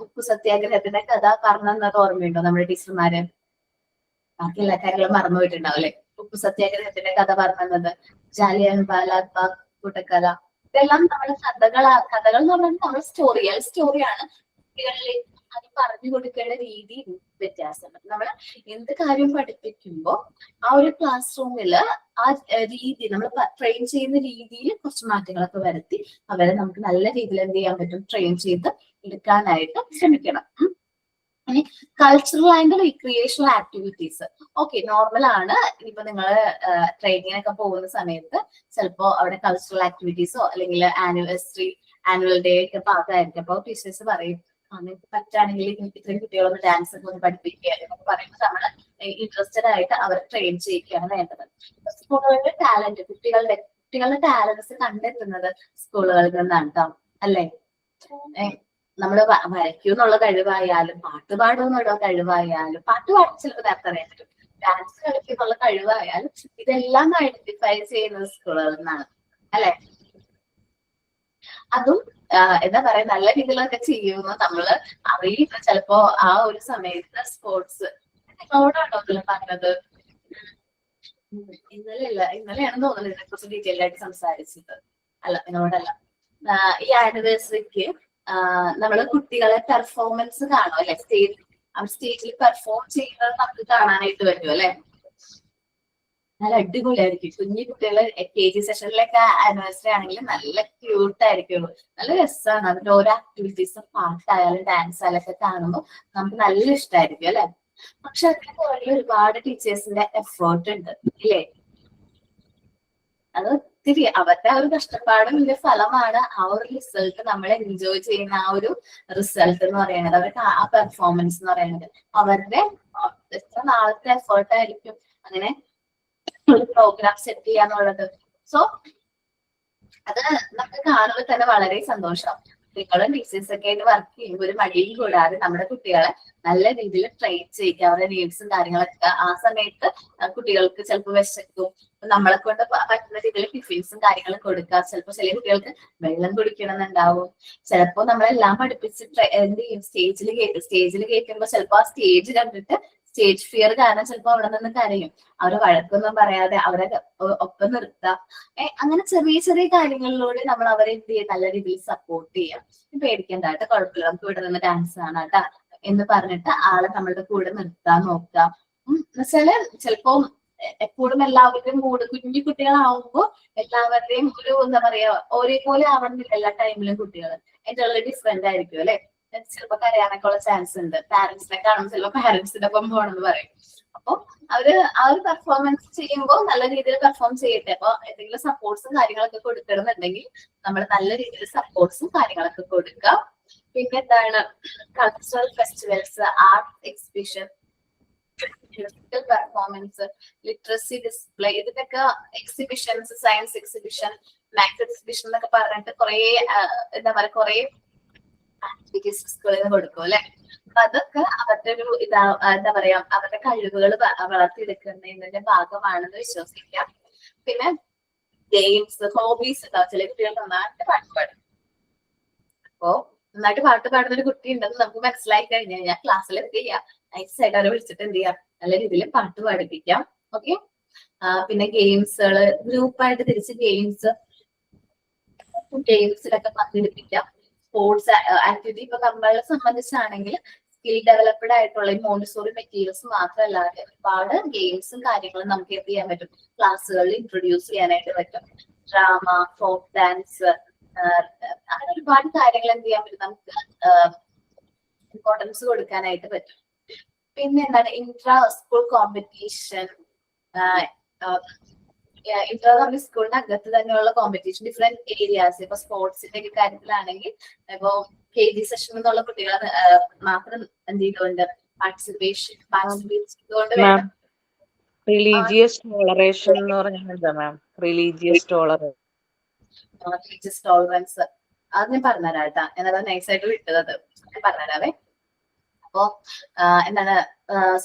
S1: ഉപ്പു സത്യാഗ്രഹത്തിന്റെ കഥ പറഞ്ഞു തന്നത് ഓർമ്മയുണ്ടോ നമ്മുടെ ടീച്ചർമാര്? ബാക്കി എല്ലാ കാര്യങ്ങളും മറന്നു പോയിട്ടുണ്ടാവും അല്ലെ. ഉപ്പു സത്യാഗ്രഹത്തിന്റെ കഥ പറഞ്ഞു തന്നത്, ജാലിയൻ വാലാ ബാഗ് കൂട്ടക്കഥ, ഇതെല്ലാം നമ്മുടെ കഥകൾ എന്ന് പറഞ്ഞാൽ നമ്മുടെ സ്റ്റോറിയാണ്. കുട്ടികളിലേക്ക് അത് പറഞ്ഞു കൊടുക്കേണ്ട രീതി വ്യത്യാസമുണ്ട്. നമ്മൾ എന്ത് കാര്യം പഠിപ്പിക്കുമ്പോ ആ ഒരു ക്ലാസ് റൂമില് ആ രീതി നമ്മൾ ട്രെയിൻ ചെയ്യുന്ന രീതിയിൽ കുറച്ച് മാറ്റങ്ങളൊക്കെ വരുത്തി അവരെ നമുക്ക് നല്ല രീതിയിൽ എന്ത് ചെയ്യാൻ പറ്റും, ട്രെയിൻ ചെയ്ത് എടുക്കാനായിട്ട് ശ്രമിക്കണം. ഇനി cultural and recreational activities. Okay, normal ആണ്. ഇനിയിപ്പോ നിങ്ങൾ ട്രെയിനിങ്ങിനൊക്കെ പോകുന്ന സമയത്ത് ചിലപ്പോ അവിടെ കൾച്ചറൽ ആക്ടിവിറ്റീസോ അല്ലെങ്കിൽ ആനുവൽ ഡേ ഒക്കെ ഭാഗമായിരിക്കും. അപ്പൊ ടീച്ചേഴ്സ് പറയും നിങ്ങൾക്ക് പറ്റുകയാണെങ്കിൽ ഇത്രയും കുട്ടികളൊന്ന് ഡാൻസ് ഒക്കെ ഒന്ന് പഠിപ്പിക്കുക എന്നൊക്കെ പറയുമ്പോൾ നമ്മൾ ഇൻട്രസ്റ്റഡ് ആയിട്ട് അവരെ ട്രെയിൻ ചെയ്യിക്കുകയാണ് വേണ്ടത്. സ്കൂളുകളുടെ ടാലന്റ്, കുട്ടികളുടെ ടാലൻസ് കണ്ടെത്തുന്നത് സ്കൂളുകളിൽ നിന്നാണ് കേട്ടോ, അല്ലേ? നമ്മള് വരയ്ക്കൂന്നുള്ള കഴിവായാലും പാട്ട് പാടുമെന്നുള്ള കഴിവായാലും, പാട്ട് പാടി ചിലപ്പോൾ നേരത്തെ അറിയാൻ പറ്റും, ഡാൻസ് കളിക്കുന്നുള്ള കഴിവായാലും ഇതെല്ലാം ഐഡന്റിഫൈ ചെയ്യുന്നത് സ്കൂളുകളിൽ നിന്നാണ്, അല്ലെ? അതും എന്താ പറയാ നല്ല രീതിയിലൊക്കെ ചെയ്യുമെന്ന് നമ്മള് അറിയില്ല ചിലപ്പോ ആ ഒരു സമയത്ത്. സ്പോർട്സ് നിങ്ങളോടാണോ പറഞ്ഞത്? ഇന്നലെയാണ് തോന്നുന്നത് ഇതിനെ കുറിച്ച് ഡീറ്റെയിൽ ആയിട്ട് സംസാരിച്ചത്. അല്ല, നിങ്ങളോടല്ല. ഈ ആനിവേഴ്സറിക്ക് നമ്മള് കുട്ടികളെ പെർഫോമൻസ് കാണും അല്ലെ, സ്റ്റേജിൽ പെർഫോം ചെയ്യുന്നത് നമുക്ക് കാണാനായിട്ട് പറ്റും അല്ലെ. നല്ല അടിപൊളിയായിരിക്കും. കുഞ്ഞു കുട്ടികള് KG സെഷനിലൊക്കെ ആനിവേഴ്സറി ആണെങ്കിൽ നല്ല ക്യൂട്ടായിരിക്കും, നല്ല രസമാണ്. അതിന്റെ ഓരോ ആക്ടിവിറ്റീസും പാട്ടായാലും ഡാൻസ് ആയാലും ഒക്കെ കാണുമ്പോൾ നമുക്ക് നല്ല ഇഷ്ടമായിരിക്കും അല്ലെ. പക്ഷെ അതിന് പുറകിൽ ഒരുപാട് ടീച്ചേഴ്സിന്റെ എഫേർട്ട് ഉണ്ട് ഇല്ലേ. അത് ഒത്തിരി അവരുടെ ആ ഒരു കഷ്ടപ്പാടിന്റെ ഫലമാണ് ആ ഒരു റിസൾട്ട്, നമ്മൾ എൻജോയ് ചെയ്യുന്ന ആ ഒരു റിസൾട്ട് എന്ന് പറയുന്നത്, അവർക്ക് ആ പെർഫോമൻസ് എന്ന് പറയുന്നത്. അവരുടെ എത്ര നാളത്തെ എഫേർട്ട് ആയിരിക്കും അങ്ങനെ ഒരു പ്രോഗ്രാം സെറ്റ് ചെയ്യാന്നുള്ളത്. സോ അത് നമുക്ക് കാണുമ്പോൾ തന്നെ വളരെ സന്തോഷം. നിങ്ങളും ടീച്ചേഴ്സ് ഒക്കെ ആയിട്ട് വർക്ക് ചെയ്യുമ്പോൾ ഒരു മടിയും കൂടാതെ നമ്മുടെ കുട്ടികളെ നല്ല രീതിയിൽ ട്രെയിൻ ചെയ്യിക്കുക. അവരുടെ നീഡ്സും കാര്യങ്ങളൊക്കെ ആ സമയത്ത് കുട്ടികൾക്ക് ചിലപ്പോൾ വിശക്കും, നമ്മളെ കൊണ്ട് പറ്റുന്ന രീതിയിൽ ടിഫിൻസും കാര്യങ്ങളും കൊടുക്കുക. ചിലപ്പോൾ ചില കുട്ടികൾക്ക് വെള്ളം കുടിക്കണം എന്നുണ്ടാവും. ചിലപ്പോൾ നമ്മളെല്ലാം പഠിപ്പിച്ചിട്ട് എന്ത് ചെയ്യും, സ്റ്റേജിൽ കയറ്റുമ്പോൾ ചിലപ്പോൾ ആ സ്റ്റേജ് കണ്ടിട്ട് സ്റ്റേജ് ഫിയർ കാരണം ചിലപ്പോൾ അവിടെ നിന്ന് കരയും. അവരെ വഴക്കൊന്നും പറയാതെ അവരെ ഒപ്പം നിർത്തുക. അങ്ങനെ ചെറിയ ചെറിയ കാര്യങ്ങളിലൂടെ നമ്മൾ അവരെ എന്ത് ചെയ്യുക, നല്ല രീതിയിൽ സപ്പോർട്ട് ചെയ്യാം. പേടിക്കണ്ട കേട്ടോ, കുഴപ്പമില്ല, നമുക്ക് ഇവിടെ നിന്ന് ഡാൻസ് ആണ് കേട്ടാ എന്ന് പറഞ്ഞിട്ട് ആളെ നമ്മളുടെ കൂടെ നിർത്താൻ നോക്കുക. എന്നുവെച്ചാല് ചിലപ്പോ എപ്പോഴും എല്ലാവരുടെയും കൂടെ കുഞ്ഞു കുട്ടികളാവുമ്പോ എല്ലാവരുടെയും ഒരു എന്താ പറയാ ഒരേപോലെ ആവണമെന്നില്ല എല്ലാ ടൈമിലും കുട്ടികൾ. അതിന്റെ ഉള്ള ഡിഫറെന്റ് ആയിരിക്കും അല്ലെ. ചിലപ്പോ കരയാനൊക്കെ ഉള്ള ചാൻസ് ഉണ്ട്. പാരന്റ്സിനെ കാണുമ്പോൾ ചിലപ്പോ പാരന്റ്സിന്റെ ഒപ്പം പോകണമെന്ന് പറയും. അപ്പൊ അവര് ആ ഒരു പെർഫോമൻസ് ചെയ്യുമ്പോൾ നല്ല രീതിയിൽ പെർഫോം ചെയ്യട്ടെ. അപ്പൊ എന്തെങ്കിലും സപ്പോർട്ട്സും കാര്യങ്ങളൊക്കെ കൊടുക്കണമെന്നുണ്ടെങ്കിൽ നമ്മൾ നല്ല രീതിയിൽ സപ്പോർട്ട്സും കാര്യങ്ങളൊക്കെ കൊടുക്കുക. പിന്നെ എന്താണ്, cultural festivals, art exhibition, performance, literacy display, ഇതിനൊക്കെ exhibitions, science exhibition, maths exhibition എന്നൊക്കെ പറഞ്ഞിട്ട് കുറെ എന്താ പറയാ കുറെ ആക്ടിവിറ്റീസ് സ്കൂളിൽ നിന്ന് കൊടുക്കും അല്ലെ. അപ്പൊ അതൊക്കെ അവരുടെ ഒരു എന്താ പറയാ അവരുടെ കഴിവുകൾ വളർത്തിയെടുക്കുന്നതിന്റെ ഭാഗമാണെന്ന് വിശ്വസിക്കാം. പിന്നെ ഗെയിംസ്, ഹോബീസ് ഉണ്ടാവും. ചില കുട്ടികൾ നന്നായിട്ട് പാട്ട് പാടും. അപ്പോ നന്നായിട്ട് പാട്ട് പാടുന്ന ഒരു കുട്ടി ഉണ്ടെന്ന് നമുക്ക് മനസ്സിലായി കഴിഞ്ഞു കഴിഞ്ഞാൽ ക്ലാസ്സിൽ എന്ത് ചെയ്യാം, നൈസായിട്ട് അവരെ വിളിച്ചിട്ട് എന്ത് ചെയ്യാം, നല്ല രീതിയിൽ പാട്ട് പാടിപ്പിക്കാം. ഓക്കെ. പിന്നെ ഗെയിംസുകള് ഗ്രൂപ്പായിട്ട് തിരിച്ച് ഗെയിംസിലൊക്കെ പങ്കെടുപ്പിക്കാം. സ്പോർട്സ് ആക്ടിവിറ്റി ഇപ്പൊ നമ്മളെ സംബന്ധിച്ചാണെങ്കിൽ സ്കിൽ ഡെവലപ്ഡ് ആയിട്ടുള്ള ഈ മോണ്ടിസോറി മെറ്റീരിയൽസ് മാത്രമല്ലാതെ ഒരുപാട് ഗെയിംസും കാര്യങ്ങളും നമുക്ക് എന്ത് ചെയ്യാൻ പറ്റും, ക്ലാസ്സുകളിൽ ഇൻട്രൊഡ്യൂസ് ചെയ്യാനായിട്ട് പറ്റും. ഡ്രാമ, ഫോക്ക് ഡാൻസ്, അങ്ങനെ ഒരുപാട് കാര്യങ്ങൾ എന്ത് ചെയ്യാൻ പറ്റും, നമുക്ക് ഇമ്പോർട്ടൻസ് കൊടുക്കാനായിട്ട് പറ്റും. പിന്നെ എന്താണ് ഇൻട്രാ സ്കൂൾ കോമ്പറ്റീഷൻ. ഇൻട്രാ നമ്മുടെ സ്കൂളിന്റെ അകത്ത് തന്നെയുള്ള കോമ്പറ്റീഷൻ, ഡിഫറെന്റ് ഏരിയാസ്. ഇപ്പൊ സ്പോർട്സിന്റെ ഒക്കെ കാര്യത്തിലാണെങ്കിൽ ഇപ്പൊ KG സെഷൻ എന്നുള്ള കുട്ടികളെ മാത്രം എന്ത് ചെയ്തുകൊണ്ട് പാർട്ടിസിപ്പേറ്റ് ചെയ്തുകൊണ്ട് വേണം.
S3: റിലീജിയസ് ടോളറേഷൻ എന്ന് പറഞ്ഞാൽ എന്താ മാം? റിലീജിയസ്
S1: ടോളറൻസ് അത് ഞാൻ പറഞ്ഞുതരാം കേട്ടാ. ഞാനത് നൈസായിട്ട് വിട്ടത് ഞാൻ പറഞ്ഞുതരാവേ. അപ്പോ എന്താണ്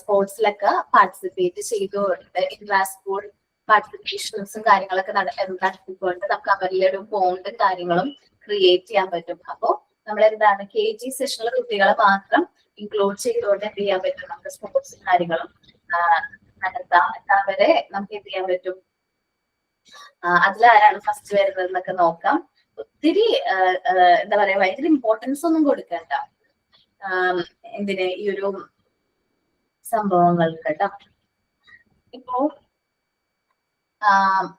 S1: സ്പോർട്സിലൊക്കെ പാർട്ടിസിപ്പേറ്റ് ചെയ്തുകൊണ്ട് ഇൻട്രാ സ്കൂൾ പാർട്ടിസിപ്പേഷൻസും കാര്യങ്ങളൊക്കെ നടത്തിക്കൊണ്ട് നമുക്ക് അവരിലെ ഒരു ബോണ്ടും കാര്യങ്ങളും ക്രിയേറ്റ് ചെയ്യാൻ പറ്റും. അപ്പോ നമ്മൾ എന്താണ് KG സെഷനിലെ കുട്ടികളെ മാത്രം ഇൻക്ലൂഡ് ചെയ്തുകൊണ്ട് എന്ത് ചെയ്യാൻ പറ്റും, നമുക്ക് സ്പോർട്സും കാര്യങ്ങളും നടത്താം. അവരെ നമുക്ക് എന്ത് ചെയ്യാൻ പറ്റും, അതിലാരാണ് ഫസ്റ്റ് വരുന്നത് എന്നൊക്കെ നോക്കാം. ഒത്തിരി എന്താ പറയാ ഭയങ്കര ഇമ്പോർട്ടൻസ് ഒന്നും കൊടുക്കണ്ട എന്തിന് ഈ ഒരു സംഭവങ്ങൾക്ക് കേട്ടോ. ഇപ്പോ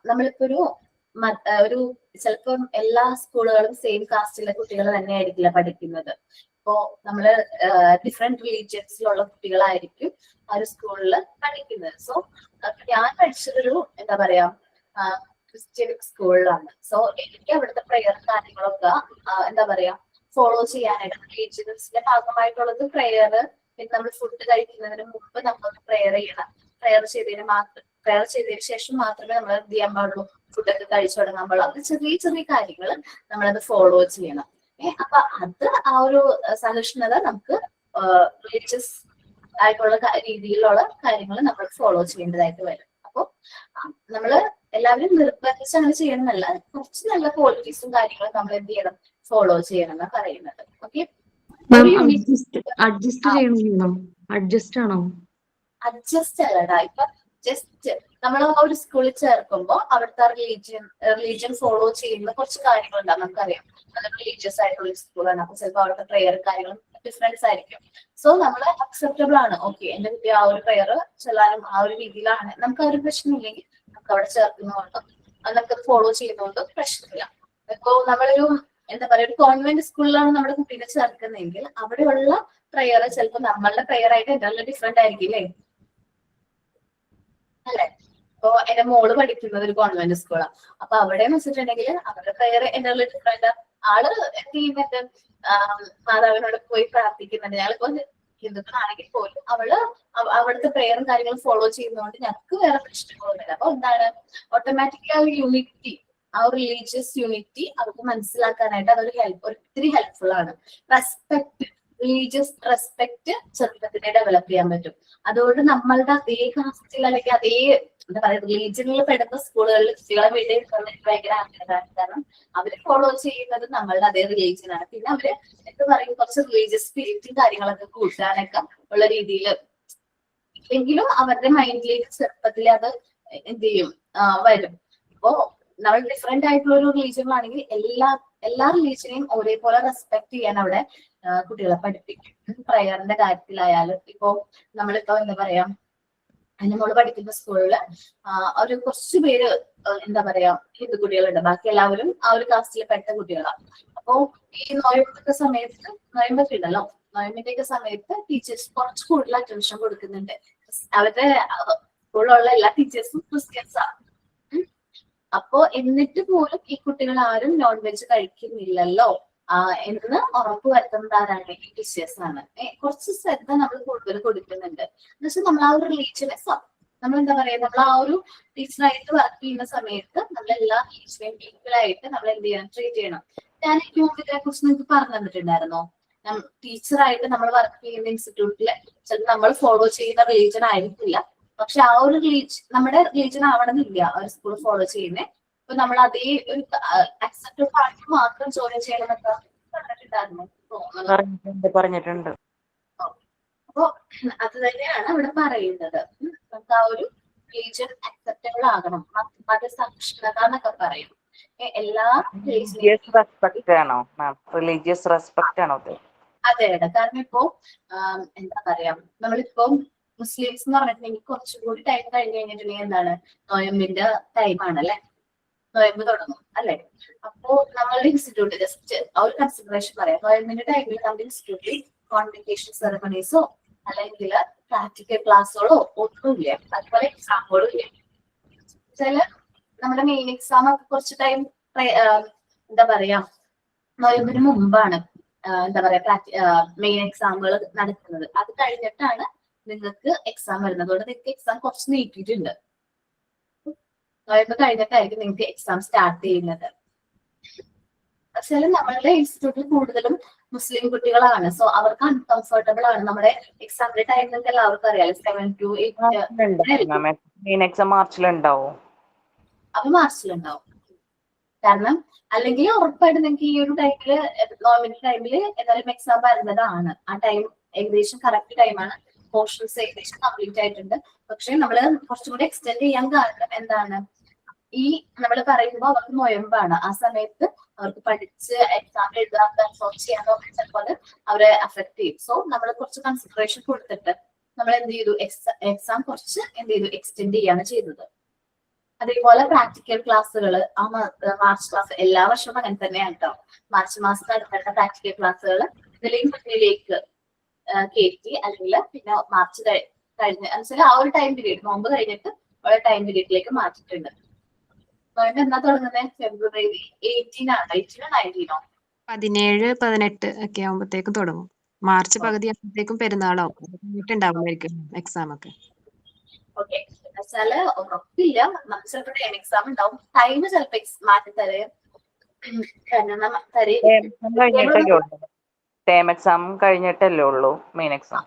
S1: നമ്മളിപ്പോ ഒരു ചിലപ്പം എല്ലാ സ്കൂളുകളും സെയിം കാസ്റ്റിലെ കുട്ടികൾ തന്നെ ആയിരിക്കില്ല പഠിക്കുന്നത്. ഇപ്പോ നമ്മള് ഡിഫറെന്റ് റിലീജിയൻസിലുള്ള കുട്ടികളായിരിക്കും ആ ഒരു സ്കൂളിൽ പഠിക്കുന്നത്. സോ ഞാൻ പഠിച്ചതൊരു എന്താ പറയാ ക്രിസ്ത്യൻ സ്കൂളിലാണ്. സോ എനിക്ക് അവിടുത്തെ പ്രെയർ കാര്യങ്ങളൊക്കെ എന്താ പറയാ ഫോളോ ചെയ്യാനായിട്ട് റിലീജിയൻസിന്റെ ഭാഗമായിട്ടുള്ളത് പ്രെയർ. പിന്നെ നമ്മൾ ഫുഡ് കഴിക്കുന്നതിന് മുമ്പ് നമ്മൾ പ്രെയർ ചെയ്യണം. പ്രെയർ ചെയ്തതിന് ശേഷം മാത്രമേ നമ്മൾ എന്ത് ചെയ്യാൻ പാടുള്ളൂ, ഫുഡൊക്കെ കഴിച്ചു തുടങ്ങാൻ പാടുള്ളൂ. അത് ചെറിയ ചെറിയ കാര്യങ്ങൾ നമ്മളത് ഫോളോ ചെയ്യണം. അപ്പൊ അത് ആ ഒരു സഹിഷ്ണുത നമുക്ക് റിലീജിയസ് ആയിട്ടുള്ള രീതിയിലുള്ള കാര്യങ്ങൾ നമ്മൾ ഫോളോ ചെയ്യേണ്ടതായിട്ട് വരും. അപ്പൊ നമ്മള് എല്ലാവരും നിർബന്ധിച്ച് അങ്ങനെ ചെയ്യണമെന്നല്ല, കുറച്ച് നല്ല ക്വാളിറ്റീസും കാര്യങ്ങളും നമ്മൾ എന്ത് ചെയ്യണം, ഫോളോ ചെയ്യണം എന്നാണ് പറയുന്നത്. ഓക്കെ.
S2: അഡ്ജസ്റ്റ് ആണോ?
S1: അഡ്ജസ്റ്റ് അല്ലടാ. ഇപ്പൊ ജസ്റ്റ് നമ്മൾ ആ ഒരു സ്കൂളിൽ ചേർക്കുമ്പോൾ അവിടുത്തെ റിലീജിയൻ ഫോളോ ചെയ്യുന്ന കുറച്ച് കാര്യങ്ങളുണ്ടാവും. നമുക്കറിയാം അത് റിലീജിയസ് ആയിട്ടുള്ള സ്കൂളാണ്. അപ്പൊ ചിലപ്പോൾ അവിടുത്തെ പ്രെയർ കാര്യങ്ങളും ഡിഫറൻസ് ആയിരിക്കും. സോ നമ്മൾ അക്സെപ്റ്റബിൾ ആണ്. ഓക്കെ, എന്റെ കുട്ടി ആ ഒരു പ്രെയർ ചെല്ലാനും ആ ഒരു രീതിയിലാണ്, നമുക്ക് ആ ഒരു പ്രശ്നമില്ലെങ്കിൽ നമുക്ക് അവിടെ ചേർക്കുന്നതുകൊണ്ടും അത് നമുക്കത് ഫോളോ ചെയ്യുന്നതുകൊണ്ടും പ്രശ്നമില്ല. ഇപ്പോ നമ്മളൊരു എന്താ പറയാ ഒരു കോൺവെന്റ് സ്കൂളിലാണ് നമ്മുടെ കുട്ടീനെ ചേർക്കുന്നതെങ്കിൽ അവിടെയുള്ള പ്രെയർ ചിലപ്പോൾ നമ്മളുടെ പ്രെയർ ആയിട്ട് എന്തെല്ലാം ഡിഫറെന്റ് ആയിരിക്കും അല്ലേ അല്ലെ. ഇപ്പൊ എന്റെ മോള് പഠിക്കുന്നത് ഒരു കോൺവെന്റ് സ്കൂളാണ്. അപ്പൊ അവിടെ എന്ന് വെച്ചിട്ടുണ്ടെങ്കിൽ അവരുടെ പ്രെയർ എന്തെല്ലാം ഡിഫറെന്റ്. ആള് എന്ത് ചെയ്യുന്നുണ്ട്, മാതാവിനോട് പോയി പ്രാർത്ഥിക്കുന്നുണ്ട്. ഞങ്ങളിപ്പോ ഹിന്ദുക്കളാണെങ്കിൽ പോലും അവിടുത്തെ പ്രെയറും കാര്യങ്ങളും ഫോളോ ചെയ്യുന്നതുകൊണ്ട് ഞങ്ങൾക്ക് വേറെ പ്രശ്നങ്ങളൊന്നുമില്ല. അപ്പൊ എന്താണ് ഓട്ടോമാറ്റിക്കലി ആ ഒരു യൂണിറ്റി, ആ ഒരു റിലീജിയസ് യൂണിറ്റി അവർക്ക് മനസ്സിലാക്കാനായിട്ട് അതൊരു ഒത്തിരി ഹെൽപ്ഫുൾ ആണ്. റെസ്പെക്ട്, റിലീജിയസ് റെസ്പെക്ട് ചെറുപ്പത്തിനെ ഡെവലപ്പ് ചെയ്യാൻ പറ്റും. അതുകൊണ്ട് നമ്മളുടെ അതേ കാസ്റ്റിൽ അല്ലെങ്കിൽ അതേ എന്താ പറയുക റിലീജിയനിൽ പെടുന്ന സ്കൂളുകളിൽ കുട്ടികളെ വീട്ടിൽ ഭയങ്കര ആഗ്രഹമാണ്. കാരണം അവര് ഫോളോ ചെയ്യുന്നത് നമ്മളുടെ അതേ റിലീജിയനാണ്. പിന്നെ അവര് എന്താ പറയുക കുറച്ച് റിലീജിയസ് സ്പിരിറ്റും കാര്യങ്ങളൊക്കെ കൂട്ടാനൊക്കെ ഉള്ള രീതിയിൽ എങ്കിലും അവരുടെ മൈൻഡിലേക്ക് ചെറുപ്പത്തിൽ അത് എന്ത് ചെയ്യും വരും. അപ്പോ നമ്മൾ ഡിഫറെന്റ് ആയിട്ടുള്ള ഒരു റിലീജിയനിലാണെങ്കിൽ എല്ലാ റിലീജിയനെയും ഒരേപോലെ റെസ്പെക്ട് ചെയ്യാൻ അവിടെ കുട്ടികളെ പഠിപ്പിക്കും. പ്രയറിന്റെ കാര്യത്തിലായാലും ഇപ്പോ നമ്മളിപ്പോ എന്താ പറയാ എന്റെ മോള് പഠിക്കുന്ന സ്കൂളില് ഒരു കുറച്ചു പേര് എന്താ പറയാ ഹിന്ദു കുട്ടികളുണ്ട്. ബാക്കി എല്ലാവരും ആ ഒരു കാസ്റ്റിൽ പെട്ട കുട്ടികളാണ്. അപ്പോ ഈ നോയമ്പൊക്കെ സമയത്ത് നോയമ്പൊക്കെ ഉണ്ടല്ലോ, നോയമ്പിന്റെ സമയത്ത് ടീച്ചേഴ്സ് കുറച്ച് കൂടുതൽ അറ്റൻഷൻ കൊടുക്കുന്നുണ്ട്. അവരുടെ സ്കൂളിലുള്ള എല്ലാ ടീച്ചേഴ്സും ക്രിസ്ത്യൻസാണ്. അപ്പോ എന്നിട്ട് പോലും ഈ കുട്ടികൾ ആരും നോൺ വെജ് കഴിക്കുന്നില്ലല്ലോ എന്ന് ഉറപ്പ് വരുത്തുന്നത് ആരാണ്? ഈ ടീച്ചേഴ്സ് ആണ്. കുറച്ച് ശ്രദ്ധ നമ്മൾ കൂടുതൽ കൊടുക്കുന്നുണ്ട്. എന്നുവെച്ചാൽ നമ്മൾ ആ ഒരു റിലീജിയനെ നമ്മൾ എന്താ പറയാ നമ്മൾ ആ ഒരു ടീച്ചറായിട്ട് വർക്ക് ചെയ്യുന്ന സമയത്ത് നമ്മൾ എല്ലാ ടീച്ചറേയും ഈക്വൽ ആയിട്ട് നമ്മൾ എന്ത് ചെയ്യണം, ട്രീറ്റ് ചെയ്യണം. ഞാൻ ഇതിനെ കുറിച്ച് നിങ്ങൾക്ക് പറഞ്ഞു തന്നിട്ടുണ്ടായിരുന്നോ? ടീച്ചറായിട്ട് നമ്മൾ വർക്ക് ചെയ്യുന്ന ഇൻസ്റ്റിറ്റ്യൂട്ടില് ചിലപ്പോൾ നമ്മൾ ഫോളോ ചെയ്യുന്ന റിലീജൻ ആയിരിക്കില്ല, പക്ഷെ ആ ഒരു നമ്മുടെ റിലീജൻ ആവണമെന്നില്ല ഒരു സ്കൂൾ ഫോളോ ചെയ്യുന്നത്. അപ്പൊ നമ്മൾ അതേ ഒരു അക്സെപ്റ്റ് പാർട്ടി മാത്രം ജോയിൻ ചെയ്യണമെന്നൊക്കെ പറഞ്ഞിട്ടുണ്ടായിരുന്നു തോന്നുന്നു.
S3: പറഞ്ഞിട്ടുണ്ട്.
S1: അപ്പൊ അത് തന്നെയാണ് ഇവിടെ പറയുന്നത്. നമുക്ക് ആ ഒരു റിലീജിയൻ അക്സെപ്റ്റബിൾ ആകണം, മതസഹിഷ്ണുത എന്നൊക്കെ പറയും. എല്ലാ
S3: റെസ്പെക്ട് ആണോ മാം? റിലീജിയസ് റെസ്പെക്ട് ആണോ?
S1: അതെ അതെ. കാരണം ഇപ്പോ എന്താ പറയാ, നമ്മളിപ്പോ മുസ്ലിംസ് എന്ന് പറഞ്ഞിട്ടുണ്ടെങ്കിൽ കുറച്ചുകൂടി ടൈം കഴിഞ്ഞ് കഴിഞ്ഞിട്ടുണ്ടെങ്കിൽ എന്താണ്, നോയമ്പിന്റെ ടൈമാണ് അല്ലെ, നോയമ്പ് തുടങ്ങും അല്ലെ. അപ്പോ നമ്മളുടെ ഇൻസ്റ്റിറ്റ്യൂട്ട് ജസ്റ്റ് ആ ഒരു കൺസിഡറേഷൻ പറയാം, നോയമ്പിന്റെ ടൈമിൽ നമ്മുടെ ഇൻസ്റ്റിറ്റ്യൂട്ടിൽ കോൺവെക്കേഷൻ സെറമണീസോ അല്ലെങ്കിൽ പ്രാക്ടിക്കൽ ക്ലാസ്സുകളോ ഒന്നുമില്ല, അതുപോലെ എക്സാമുകളും ഇല്ല. ചില നമ്മുടെ മെയിൻ എക്സാം ഒക്കെ കുറച്ച് ടൈം എന്താ പറയാ നോയമ്പിന് മുമ്പാണ് എന്താ പറയാ മെയിൻ എക്സാമുകൾ നടക്കുന്നത്. അത് കഴിഞ്ഞിട്ടാണ് നിങ്ങൾക്ക് എക്സാം വരുന്നത്. അതുകൊണ്ട് നിങ്ങൾക്ക് എക്സാം കുറച്ച് നീട്ടിയിട്ടുണ്ട്. നോയമ്പ് കഴിഞ്ഞിട്ടായിരിക്കും നിങ്ങൾക്ക് എക്സാം സ്റ്റാർട്ട് ചെയ്യുന്നത്. പക്ഷേ നമ്മളുടെ ഇൻസ്റ്റിറ്റ്യൂട്ടിൽ കൂടുതലും മുസ്ലിം കുട്ടികളാണ്, സോ അവർക്ക് അൺകംഫർട്ടബിൾ ആണ്. നമ്മുടെ എക്സാമിന്റെ ടൈം നിങ്ങൾക്ക് എല്ലാവർക്കും അറിയാലോ, 7 to 8.
S3: Main exam മാർച്ചിലുണ്ടാവും.
S1: അപ്പൊ മാർച്ചിലുണ്ടാവും. കാരണം അല്ലെങ്കിൽ ഉറപ്പായിട്ട് നിങ്ങൾക്ക് ഈ ഒരു ടൈമില് നോമിനൽ ടൈമില് എന്തായാലും എക്സാം വരുന്നതാണ്. ആ ടൈം ഏകദേശം കറക്റ്റ് ടൈമാണ്. പോർഷൻസ് ഏകദേശം കംപ്ലീറ്റ് ആയിട്ടുണ്ട്. പക്ഷെ നമ്മള് കുറച്ചും കൂടി എക്സ്റ്റെൻഡ് ചെയ്യാൻ കാരണം എന്താണ്, ഈ നമ്മൾ പറയുമ്പോൾ അവർക്ക് നൊയമ്പാണ്. ആ സമയത്ത് അവർക്ക് പഠിച്ച് എക്സാം എഴുതാൻ പെർഫോം ചെയ്യാനോ ചിലപ്പോൾ അത് അവരെ അഫക്ട് ചെയ്യും. സോ നമ്മൾ കുറച്ച് കൺസിഡറേഷൻ കൊടുത്തിട്ട് നമ്മൾ എന്ത് ചെയ്തു, എക്സാം കുറച്ച് എന്ത് ചെയ്തു, എക്സ്റ്റെൻഡ് ചെയ്യാണ് ചെയ്തത്. അതേപോലെ പ്രാക്ടിക്കൽ ക്ലാസ്സുകൾ ആ മാർച്ച് ക്ലാസ് എല്ലാ വർഷവും അങ്ങനെ തന്നെയാണ് കേട്ടോ. മാർച്ച് മാസം നടത്തേണ്ട പ്രാക്ടിക്കൽ ക്ലാസ്സുകൾ ഇതിലേക്ക് മുന്നിലേക്ക് കയറ്റി, അല്ലെങ്കിൽ പിന്നെ മാർച്ച് കഴിഞ്ഞ് എന്നുവെച്ചാൽ ആ ഒരു ടൈം പീരീഡ്, നോമ്പ് കഴിഞ്ഞിട്ട് ഉള്ള ടൈം പീരീഡിലേക്ക് മാറ്റിയിട്ടുണ്ട്. നോയമ്പ് എന്നാ തുടങ്ങുന്നത്? ഫെബ്രുവരി 18 ആണ്. 18 19
S4: 17, 18 ഒക്കെ ആകുമ്പോഴത്തേക്കും തുടങ്ങും. മാർച്ച് പകുതി ആകുമ്പോഴത്തേക്കും പെരുന്നാളാവും. കഴിഞ്ഞിട്ടുണ്ടാവുമായിരിക്കും എക്സാം ഒക്കെ.
S1: ഓക്കെ. എന്നുവെച്ചാല് ഉറപ്പില്ല, നമുക്ക് ചിലപ്പോൾ ടൈം എക്സാം ഉണ്ടാവും. ടൈം ചിലപ്പോൾ മാറ്റി തരും.
S3: ടേം എക്സാം കഴിഞ്ഞിട്ടല്ലേ ഉള്ളൂ മെയിൻ എക്സാം.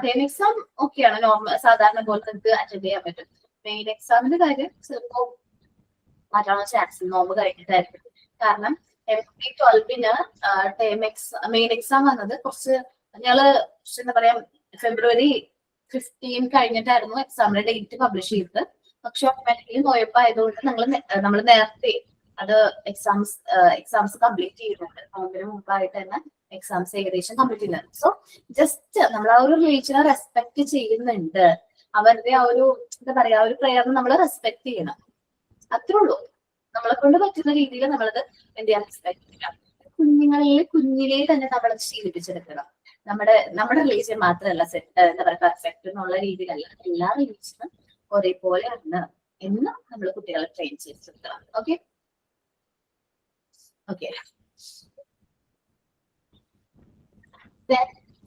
S1: ടേം എക്സാം ഓക്കെയാണ്, നോർമൽ സാധാരണ പോലെ നിങ്ങൾക്ക് അറ്റൻഡ് ചെയ്യാൻ പറ്റും. മെയിൻ എക്സാമിന്റെ കാര്യം ചിലപ്പോ മാറ്റാനുള്ള ചാൻസ് നോമ്പ് കഴിഞ്ഞിട്ടായിരിക്കും. കാരണം MT12 മെയിൻ എക്സാം വന്നത് കുറച്ച് ഞങ്ങള് എന്താ പറയാ ഫെബ്രുവരി 15 കഴിഞ്ഞിട്ടായിരുന്നു എക്സാമിന്റെ ഡേറ്റ് പബ്ലിഷ് ചെയ്തത്. പക്ഷെ ഓട്ടോമാറ്റിക്കലി നോയപ്പായതുകൊണ്ട് നമ്മൾ നേരത്തെ അത് എക്സാംസ് കംപ്ലീറ്റ് ചെയ്യുന്നുണ്ട്. നോമ്പിന് മുമ്പായിട്ട് തന്നെ എക്സാംസ് ഏകദേശം കംപ്ലീറ്റ് ചെയ്യുന്നുണ്ട്. സോ ജസ്റ്റ് നമ്മൾ ആ ഒരു റിലീജിയനെ റെസ്പെക്ട് ചെയ്യുന്നുണ്ട്. അവരുടെ ആ ഒരു എന്താ പറയാ ഒരു പ്രയറിനെ നമ്മൾ റെസ്പെക്ട് ചെയ്യണം, അത്രേ ഉള്ളൂ. നമ്മളെ കൊണ്ട് പറ്റുന്ന രീതിയിൽ നമ്മളത് എന്ത് ചെയ്യാൻ റെസ്പെക്ട് ചെയ്യാം. കുഞ്ഞിലേ തന്നെ നമ്മളത് ശീലിപ്പിച്ചെടുക്കണം. നമ്മുടെ റിലീജിയൻ മാത്രമല്ല എന്താ പറയാ പെർഫെക്റ്റ് എന്നുള്ള രീതിയിലല്ല, എല്ലാ റിലീജിയനും ഒരേപോലെയാണ് എന്ന് നമ്മൾ കുട്ടികളെ ട്രെയിൻ ചെയ്തെടുക്കണം. Okay okay.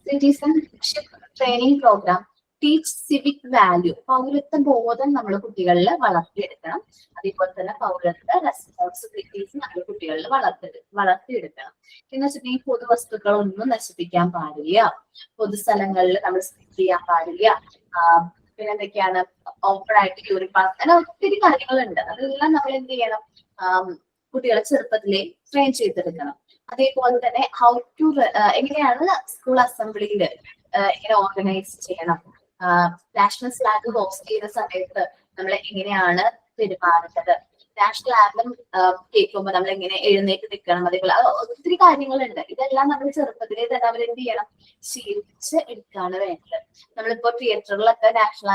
S1: Citizenship training programme teach civic value. പൗരത്വ ബോധം നമ്മൾ കുട്ടികളിൽ വളർത്തിയെടുക്കണം. അതേപോലെ തന്നെ പൗരത്വ റെസ്പോൺസിബിലിറ്റീസ് നമ്മൾ കുട്ടികളിൽ വളർത്തിയെടുക്കണം. എന്ന് വെച്ചിട്ടുണ്ടെങ്കിൽ പൊതുവസ്തുക്കളൊന്നും നശിപ്പിക്കാൻ പാടില്ല, പൊതുസ്ഥലങ്ങളിൽ നമ്മൾ സ്പീക്ക് ചെയ്യാൻ പാടില്ല, പിന്നെ എന്തൊക്കെയാണ് ഓപ്പൺ ആയിട്ട് യൂറിൻ പാസ്, അങ്ങനെ ഒത്തിരി കാര്യങ്ങളുണ്ട്. അതെല്ലാം നമ്മൾ എന്ത് ചെയ്യണം, കുട്ടികളെ ചെറുപ്പത്തിലേ ട്രെയിൻ ചെയ്തെടുക്കണം. അതേപോലെ തന്നെ ഹൗ ടു എങ്ങനെയാണ് സ്കൂൾ അസംബ്ലിയിൽ എങ്ങനെ ഓർഗനൈസ് ചെയ്യണം, നാഷണൽ ഫ്ലാഗ് ഹോസ്റ്റ് ചെയ്യുന്ന സമയത്ത് നമ്മൾ എങ്ങനെയാണ് പെരുമാറേണ്ടത്, നാഷണൽ ആന്തം കേൾക്കുമ്പോൾ നമ്മൾ എങ്ങനെ എഴുന്നേറ്റ് നിൽക്കണം, അതേപോലെ ഒത്തിരി കാര്യങ്ങളുണ്ട്. ഇതെല്ലാം നമ്മൾ ചെറുപ്പത്തിലേ തന്നെ അവരെന്ത് ചെയ്യണം, ശീലിച്ച് എടുക്കുകയാണ് വേണ്ടത്. നമ്മളിപ്പോ തിയേറ്ററുകളിലൊക്കെ നാഷണൽ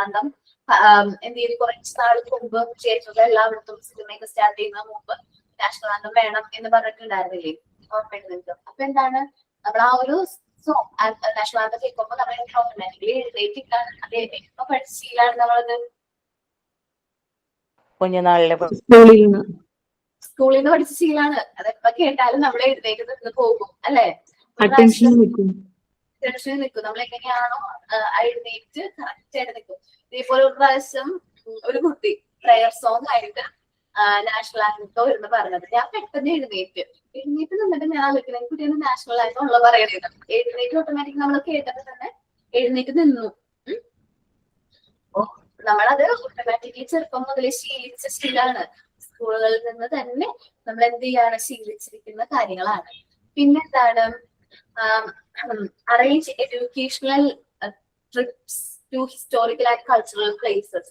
S1: ആന്തം എന്ത് ചെയ്ത് കുറച്ച് നാൾക്ക് മുമ്പ് തിയേറ്ററുകൾ എല്ലായിടത്തും സിനിമയൊക്കെ സ്റ്റാർട്ട് ചെയ്യുന്ന മുമ്പ് നാഷണൽ ആന്തം വേണം എന്ന് പറഞ്ഞിട്ടുണ്ടായിരുന്നില്ലേ, ഓർമ്മയുണ്ട് നിങ്ങൾക്ക്? അപ്പൊ എന്താണ് നമ്മൾ ആ ഒരു നാഷണൽ ആന്തം കേൾക്കുമ്പോൾ നമ്മൾ ഓട്ടോമാറ്റിക്കലി എഴുന്നേറ്റിട്ടാണ് അത് എപ്പോ പഠിച്ച ശീലാണ് നമ്മളത്
S3: കുഞ്ഞുനാളിലെ
S1: സ്കൂളിൽ നിന്ന് പഠിച്ച ശീലാണ്. അതെപ്പോ കേട്ടാലും നമ്മൾ എഴുന്നേറ്റ് നിന്ന് പോകും അല്ലെ,
S2: അറ്റൻഷൻ നിൽക്കും.
S1: നമ്മൾ എങ്ങനെയാണോ എഴുന്നേറ്റ് കറക്റ്റ് ആയിട്ട് നിൽക്കും. ഇതേപോലെ ഒരു പ്രാവശ്യം ഒരു കുട്ടി പ്രയർ സോങ് ആയിട്ട് നാഷണൽ ആന്തോ എന്ന് പറഞ്ഞത്. ഞാൻ പെട്ടെന്ന് എഴുന്നേറ്റ് നിന്നിട്ട് ഞാൻ ആലോചിക്കുന്നത് കുട്ടിയാണ് നാഷണൽ ആന്തോ ഉള്ള പറയണത്. എഴുന്നേറ്റ് ഓട്ടോമാറ്റിക് നമ്മൾ കേട്ടപ്പോൾ തന്നെ എഴുന്നേറ്റ് നിന്നു. നമ്മളത് ഓട്ടോമാറ്റിക്കലി ചെറുപ്പം മുതലേ ശീലിച്ച ശീലാണ്. സ്കൂളുകളിൽ നിന്ന് തന്നെ നമ്മൾ എന്ത് ചെയ്യാണ്, ശീലിച്ചിരിക്കുന്ന കാര്യങ്ങളാണ്. പിന്നെന്താണ്, arrange educational trips to historical and cultural places.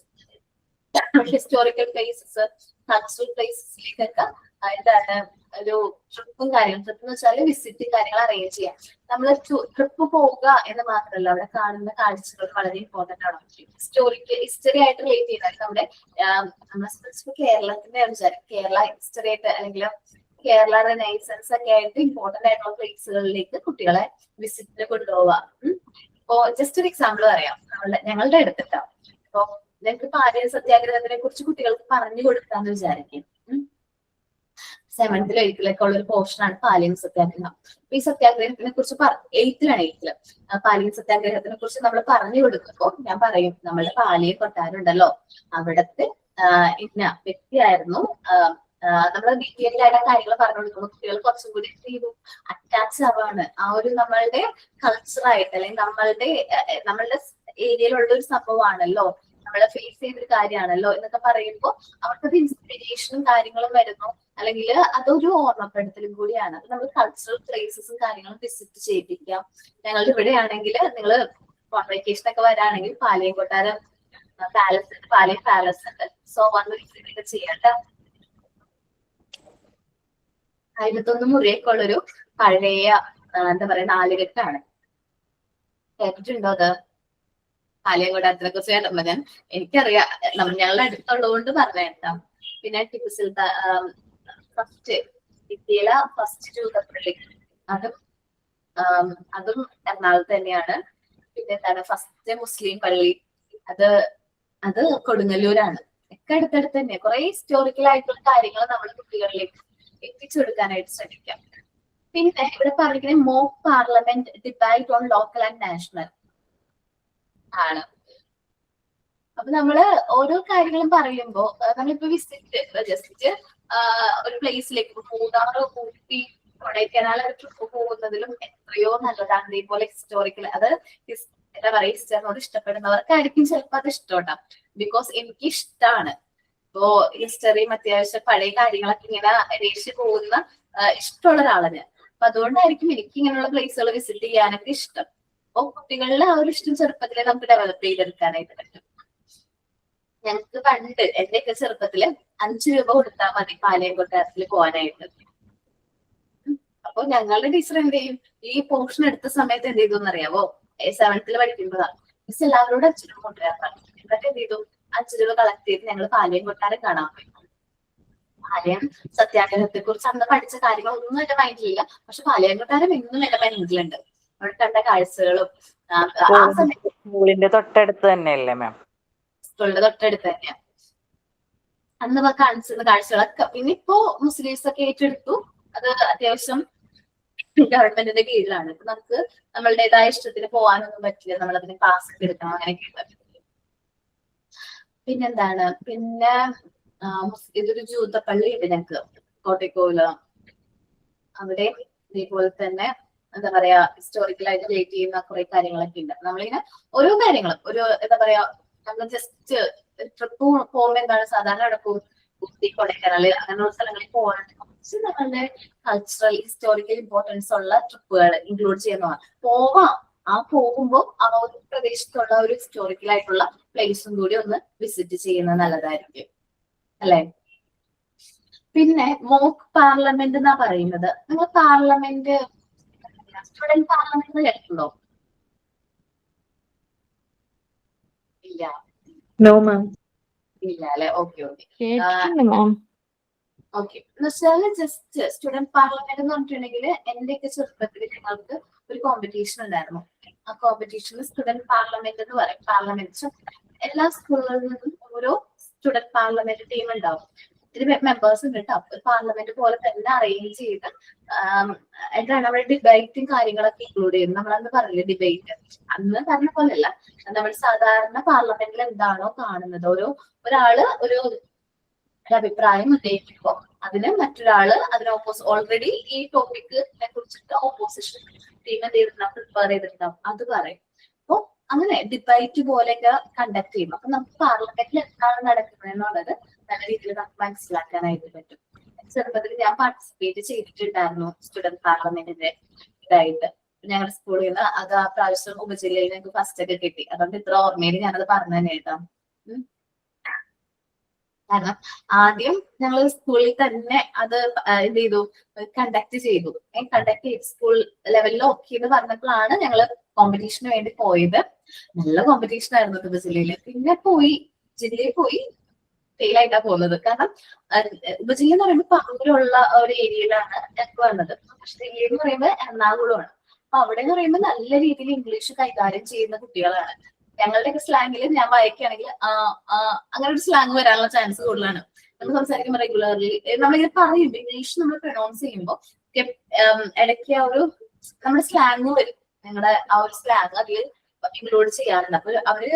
S1: Historical places, cultural പ്ലേസസിലേക്കൊക്കെ എന്താണ് ഒരു ട്രിപ്പും കാര്യങ്ങളും. ട്രിപ്പ് എന്ന് വെച്ചാൽ വിസിറ്റ് കാര്യങ്ങൾ അറേഞ്ച് ചെയ്യാം. നമ്മൾ ട്രിപ്പ് പോവുക എന്ന് മാത്രമല്ല, അവിടെ കാണുന്ന കാഴ്ചകൾ വളരെ ഇമ്പോർട്ടന്റ് ആണ്. ഹിസ്റ്ററി ആയിട്ട് റിലേറ്റ് ചെയ്യുന്നത് നമ്മുടെ സ്പെസിഫിക് കേരളത്തിന്റെ വിചാരം കേരള ഹിസ്റ്ററി ആയിട്ട് അല്ലെങ്കിൽ കേരള റെനൈസൻസ് ഒക്കെ ആയിട്ട് ഇമ്പോർട്ടന്റ് ആയിട്ടുള്ള പ്ലേസുകളിലേക്ക് കുട്ടികളെ വിസിറ്റിന് കൊണ്ടുപോവുക. ഇപ്പോ ജസ്റ്റ് ഒരു എക്സാമ്പിൾ പറയാം. ഞങ്ങളുടെ അടുത്തിട്ടാ ഇപ്പൊ ഞങ്ങൾക്ക് പാലിയ സത്യാഗ്രഹത്തിനെ കുറിച്ച് കുട്ടികൾക്ക് പറഞ്ഞു കൊടുക്കാന്ന് വിചാരിക്കും. 7th ഒരിക്കലൊക്കെ ഉള്ള ഒരു പോർഷനാണ് പാലിയം സത്യാഗ്രഹം. ഈ സത്യാഗ്രഹത്തിനെ കുറിച്ച് 8th പാലിയം സത്യാഗ്രഹത്തിനെ കുറിച്ച് നമ്മൾ പറഞ്ഞു കൊടുക്കുമ്പോൾ ഞാൻ പറയും, നമ്മുടെ പാലിയ കൊട്ടാരുണ്ടല്ലോ, അവിടത്തെ ഇന്ന വ്യക്തിയായിരുന്നു. നമ്മൾ ഡീറ്റെയിൽഡ് ആയിട്ട് കാര്യങ്ങൾ പറഞ്ഞു കൊടുക്കുമ്പോൾ കുട്ടികൾ കുറച്ചും കൂടി അറ്റാച്ച് ആവാണ്. ആ ഒരു നമ്മളുടെ കൾച്ചറായിട്ട് അല്ലെങ്കിൽ നമ്മളുടെ ഏരിയയിലുള്ള ഒരു സംഭവമാണല്ലോ, നമ്മളെ ഫേസ് ചെയ്തൊരു കാര്യമാണല്ലോ എന്നൊക്കെ പറയുമ്പോൾ അവർക്കത് ഇൻസ്പിറേഷനും കാര്യങ്ങളും വരുന്നു. അല്ലെങ്കിൽ അതൊരു ഓർമ്മപ്പെടുത്തലും കൂടിയാണ്. അത് നമ്മൾ കൾച്ചറൽ പ്ലേസസും കാര്യങ്ങളും വിസിറ്റ് ചെയ്യിപ്പിക്കാം. ഞങ്ങളുടെ ഇവിടെ ആണെങ്കിൽ നിങ്ങൾ വെക്കേഷൻ ഒക്കെ വരാണെങ്കിൽ പാലിയം കൊട്ടാരം പാലസ് ഉണ്ട്, പാലിയം പാലസ് ഉണ്ട്. സോ വന്ന് വിസിറ്റ് ഒക്കെ ചെയ്യട്ടെ. 101 മുറിയൊക്കെ ഉള്ളൊരു പഴയ എന്താ പറയാ നാലുകെട്ടാണ്. കേട്ടിട്ടുണ്ടോ അത്? പാലിയം കൊട്ടാരത്തിനെ കുറിച്ച് കേട്ടപ്പോ എനിക്കറിയാം, ഞങ്ങളുടെ അടുത്തുള്ളതുകൊണ്ട് പറഞ്ഞേട്ടാ. പിന്നെ ടിപ്പു സുൽത്താൻ ഇന്ത്യയിലെ ഫസ്റ്റ് ജൂതപ്പള്ളി, അതും എറണാകുളത്ത് തന്നെയാണ്. പിന്നെ എന്താണ് ഫസ്റ്റ് മുസ്ലിം പള്ളി, അത് കൊടുങ്ങല്ലൂരാണ്. ഒക്കെ അടുത്തടുത്ത് തന്നെ. കുറെ ഹിസ്റ്റോറിക്കൽ ആയിട്ടുള്ള കാര്യങ്ങൾ നമ്മൾ കുട്ടികളിലേക്ക് എത്തിച്ചു കൊടുക്കാനായിട്ട് ശ്രമിക്കാം. പിന്നെ ഇവിടെ പറഞ്ഞിരിക്കുന്നത് mock parliament debate on local and national ആണ്. അപ്പൊ നമ്മള് ഓരോ കാര്യങ്ങളും പറയുമ്പോ നമ്മളിപ്പോ ജസ്റ്റ് ഒരു പ്ലേസിലേക്ക് മൂന്നാറ്, ഊട്ടി, കൊടൈക്കനാൽ ട്രിപ്പ് പോകുന്നതിലും എത്രയോ നല്ലതാണ് ഇതേപോലെ ഹിസ്റ്റോറിക്കൽ. അത് എന്താ പറയാ, ഹിസ്റ്ററിനോട് ഇഷ്ടപ്പെടുന്നവർക്കായിരിക്കും ചിലപ്പോൾ അത് ഇഷ്ടം. ബിക്കോസ് എനിക്ക് ഇഷ്ടമാണ്. ഇപ്പോ ഹിസ്റ്ററിയും അത്യാവശ്യം പഴയ കാര്യങ്ങളൊക്കെ ഇങ്ങനെ അന്വേഷിച്ച് പോകുന്ന ഇഷ്ടമുള്ള ഒരാളാണ്. അപ്പൊ അതുകൊണ്ടായിരിക്കും എനിക്ക് ഇങ്ങനെയുള്ള പ്ലേസുകൾ വിസിറ്റ് ചെയ്യാനൊക്കെ ഇഷ്ടം. അപ്പൊ കുട്ടികളുടെ ആ ഒരു ഇഷ്ടം ചെറുപ്പത്തിലെ നമുക്ക് ഡെവലപ്പ് ചെയ്തെടുക്കാനായിട്ട് പറ്റും. ഞങ്ങൾക്ക് പണ്ട് എന്റെയൊക്കെ ചെറുപ്പത്തില് 5 രൂപ കൊടുത്താൽ മതി പാലിയം കൊട്ടാരത്തിൽ പോകാനായിട്ട്. അപ്പൊ ഞങ്ങളുടെ ടീച്ചർ എന്ത് ചെയ്യും, ഈ പോർഷൻ എടുത്ത സമയത്ത് എന്ത് ചെയ്തു എന്നറിയാവോ? 7th പഠിക്കുമ്പോഴാണ് മിസ് എല്ലാവരോടും 5 രൂപ കൊണ്ടുവരാൻ പറഞ്ഞു. എന്നിട്ട് എന്ത് ചെയ്തു, 5 രൂപ കളക്ട് ചെയ്ത് ഞങ്ങൾ പാലിയം കൊട്ടാരം കാണാൻ പോയി. പാലിയം സത്യാഗ്രഹത്തെ കുറിച്ച് അന്ന് പഠിച്ച കാര്യങ്ങളൊന്നും എന്റെ മൈൻഡിലില്ല. പക്ഷെ പാലിയം കൊട്ടാരം ഇന്നും എന്റെ മൈൻഡിലുണ്ട്. അവിടെ കണ്ട കാഴ്ചകളും ആ സമയത്ത്
S3: സ്കൂളിന്റെ തൊട്ടടുത്ത് തന്നെയല്ലേ മാം?
S1: സ്കൂളിന്റെ തൊട്ടടുത്ത് തന്നെയാണ് അന്ന് കാണിച്ചിരുന്ന കാഴ്ചകളൊക്കെ. പിന്നെ ഇപ്പോ മുസ്ലിംസ് ഒക്കെ ഏറ്റെടുത്തു. അത് അത്യാവശ്യം ഗവൺമെന്റിന്റെ കീഴിലാണ്. ഇപ്പൊ നമുക്ക് നമ്മളുടേതായ ഇഷ്ടത്തിന് പോകാനൊന്നും പറ്റില്ല. നമ്മളതിന് ക്ലാസ് ഒക്കെ എടുക്കണം, അങ്ങനെയൊക്കെ. പിന്നെന്താണ്, പിന്നെ ഇതൊരു ജൂതപ്പള്ളി ഉണ്ട് ഞങ്ങക്ക് കോട്ടയക്കോവില്. അവിടെ ഇതേപോലെ തന്നെ എന്താ പറയാ ഹിസ്റ്റോറിക്കലായിട്ട് റിലേറ്റ് ചെയ്യുന്ന കുറെ കാര്യങ്ങളൊക്കെ ഉണ്ട്. നമ്മളിങ്ങനെ ഓരോ കാര്യങ്ങളും എന്താ പറയാ, നമ്മൾ ജസ്റ്റ് ട്രിപ്പ് പോകുമ്പോ എന്താണ് സാധാരണ നടക്കും, ഊട്ടി, കൊടൈക്കനാല് അങ്ങനെയുള്ള സ്ഥലങ്ങളിൽ പോകാനായിട്ട് കുറച്ച് നമ്മളുടെ കൾച്ചറൽ ഹിസ്റ്റോറിക്കൽ ഇമ്പോർട്ടൻസ് ഉള്ള ട്രിപ്പുകൾ ഇൻക്ലൂഡ് ചെയ്യുന്നതാണ്. പോവാം, ആ പോകുമ്പോൾ ആ ഒരു പ്രദേശത്തുള്ള ഒരു ഹിസ്റ്റോറിക്കൽ ആയിട്ടുള്ള പ്ലേസും കൂടി ഒന്ന് വിസിറ്റ് ചെയ്യുന്നത് നല്ലതായിരിക്കും, അല്ലെ? പിന്നെ മോക്ക് പാർലമെന്റ് എന്നാ പറയുന്നത്. നിങ്ങൾ പാർലമെന്റ്, സ്റ്റുഡന്റ് പാർലമെന്റ് കേട്ടിട്ടുണ്ടോ? ഇല്ല.
S2: No, ma'am.
S1: ഇല്ല അല്ലെ? ഓക്കെ
S2: കേട്ടിട്ടുണ്ട് മാം.
S1: ഓക്കെ. എന്ന് വെച്ചാൽ ജസ്റ്റ് സ്റ്റുഡന്റ് പാർലമെന്റ് എന്ന് പറഞ്ഞിട്ടുണ്ടെങ്കിൽ എന്റെയൊക്കെ ചെറുപ്പത്തിൽ ഞങ്ങൾക്ക് ഒരു കോമ്പറ്റീഷൻ ഉണ്ടായിരുന്നു. ആ കോമ്പറ്റീഷനിൽ സ്റ്റുഡന്റ് പാർലമെന്റ് എന്ന് പറയും. പാർലമെന്റ് എല്ലാ സ്കൂളുകളിൽ നിന്നും ഓരോ സ്റ്റുഡന്റ് പാർലമെന്റ് ടീം ഉണ്ടാവും. ഒത്തിരി മെമ്പേഴ്സ് ഉണ്ട് കേട്ടോ. ഒരു പാർലമെന്റ് പോലെ തന്നെ അറേഞ്ച് ചെയ്ത് എന്താണ് അവിടെ ഡിബേറ്റും കാര്യങ്ങളൊക്കെ ഇൻക്ലൂഡ് ചെയ്യുന്നത്. നമ്മളന്ന് പറഞ്ഞില്ലേ ഡിബേറ്റ്, അന്ന് പറഞ്ഞ പോലെയല്ല. നമ്മൾ സാധാരണ പാർലമെന്റിൽ എന്താണോ കാണുന്നത്, ഒരാള് ഒരു ഒരു അഭിപ്രായം ഉന്നയിക്കുമ്പോൾ അതിന് മറ്റൊരാള് അതിന് ഓൾറെഡി ഈ ടോപ്പിക്കിനെ കുറിച്ചിട്ട് ഓപ്പോസിഷൻ ടീം എന്ത് ചെയ്തിട്ടുണ്ടാവും, പ്രിപ്പയർ ചെയ്തിട്ടുണ്ടാവും, അത് പറയും. അപ്പൊ അങ്ങനെ ഡിബേറ്റ് പോലെയൊക്കെ കണ്ടക്ട് ചെയ്യും. അപ്പൊ നമുക്ക് പാർലമെന്റിൽ എന്താണ് നടക്കുന്നത് എന്നുള്ളത് നല്ല രീതിയിൽ നമുക്ക് മനസ്സിലാക്കാനായിട്ട് പറ്റും. ചെറുപ്പത്തിൽ ഞാൻ പാർട്ടിസിപ്പേറ്റ് ചെയ്തിട്ടുണ്ടായിരുന്നു സ്റ്റുഡന്റ് പാർലമെന്റിന്റെ ഇതായിട്ട്. ഞങ്ങളുടെ സ്കൂളിൽ നിന്ന് അത് ആ പ്രാവശ്യം ഉപജില്ലയിൽ ഞങ്ങൾക്ക് ഫസ്റ്റ് ഒക്കെ കിട്ടി. അതുകൊണ്ട് ഇത്ര ഓർമ്മയിൽ ഞാനത് പറഞ്ഞു തന്നെ കേട്ടോ. കാരണം ആദ്യം ഞങ്ങൾ സ്കൂളിൽ തന്നെ അത് എന്ത് ചെയ്തു, കണ്ടക്ട് ചെയ്തു. കണ്ടക്ട് ചെയ്ത് സ്കൂൾ ലെവലിൽ ഓക്കെ എന്ന് പറഞ്ഞപ്പോഴാണ് ഞങ്ങൾ കോമ്പറ്റീഷന് വേണ്ടി പോയത്. നല്ല കോമ്പറ്റീഷൻ ആയിരുന്നു ഉപജില്ലയിൽ. പിന്നെ ജില്ലയിൽ പോയി ഫെയിലായിട്ടാ പോകുന്നത്. കാരണം ഉപജില്ല എന്ന് പറയുമ്പോൾ പറവൂരുള്ള ഒരു ഏരിയയിലാണ് ഞങ്ങൾക്ക് വന്നത്. പക്ഷെ ജില്ല എന്ന് പറയുമ്പോൾ എറണാകുളമാണ്. അപ്പൊ അവിടെ എന്ന് പറയുമ്പോൾ നല്ല രീതിയിൽ ഇംഗ്ലീഷ് കൈകാര്യം ചെയ്യുന്ന കുട്ടികളാണ്. ഞങ്ങളുടെയൊക്കെ സ്ലാങ്ങിൽ ഞാൻ വായിക്കുകയാണെങ്കിൽ അങ്ങനെ ഒരു സ്ലാങ് വരാനുള്ള ചാൻസ് കൂടുതലാണ്. നമ്മൾ സംസാരിക്കുമ്പോൾ റെഗുലർലി നമ്മളിങ്ങനെ പറയും, ഇംഗ്ലീഷ് നമ്മൾ പ്രൊനൗൺസ് ചെയ്യുമ്പോൾ ഇടയ്ക്ക് ആ ഒരു നമ്മുടെ സ്ലാങ് വരും. ഞങ്ങളുടെ ആ ഒരു സ്ലാങ് അതിൽ ഇൻക്ലൂഡ് ചെയ്യാറുണ്ട്. അപ്പൊ അവര്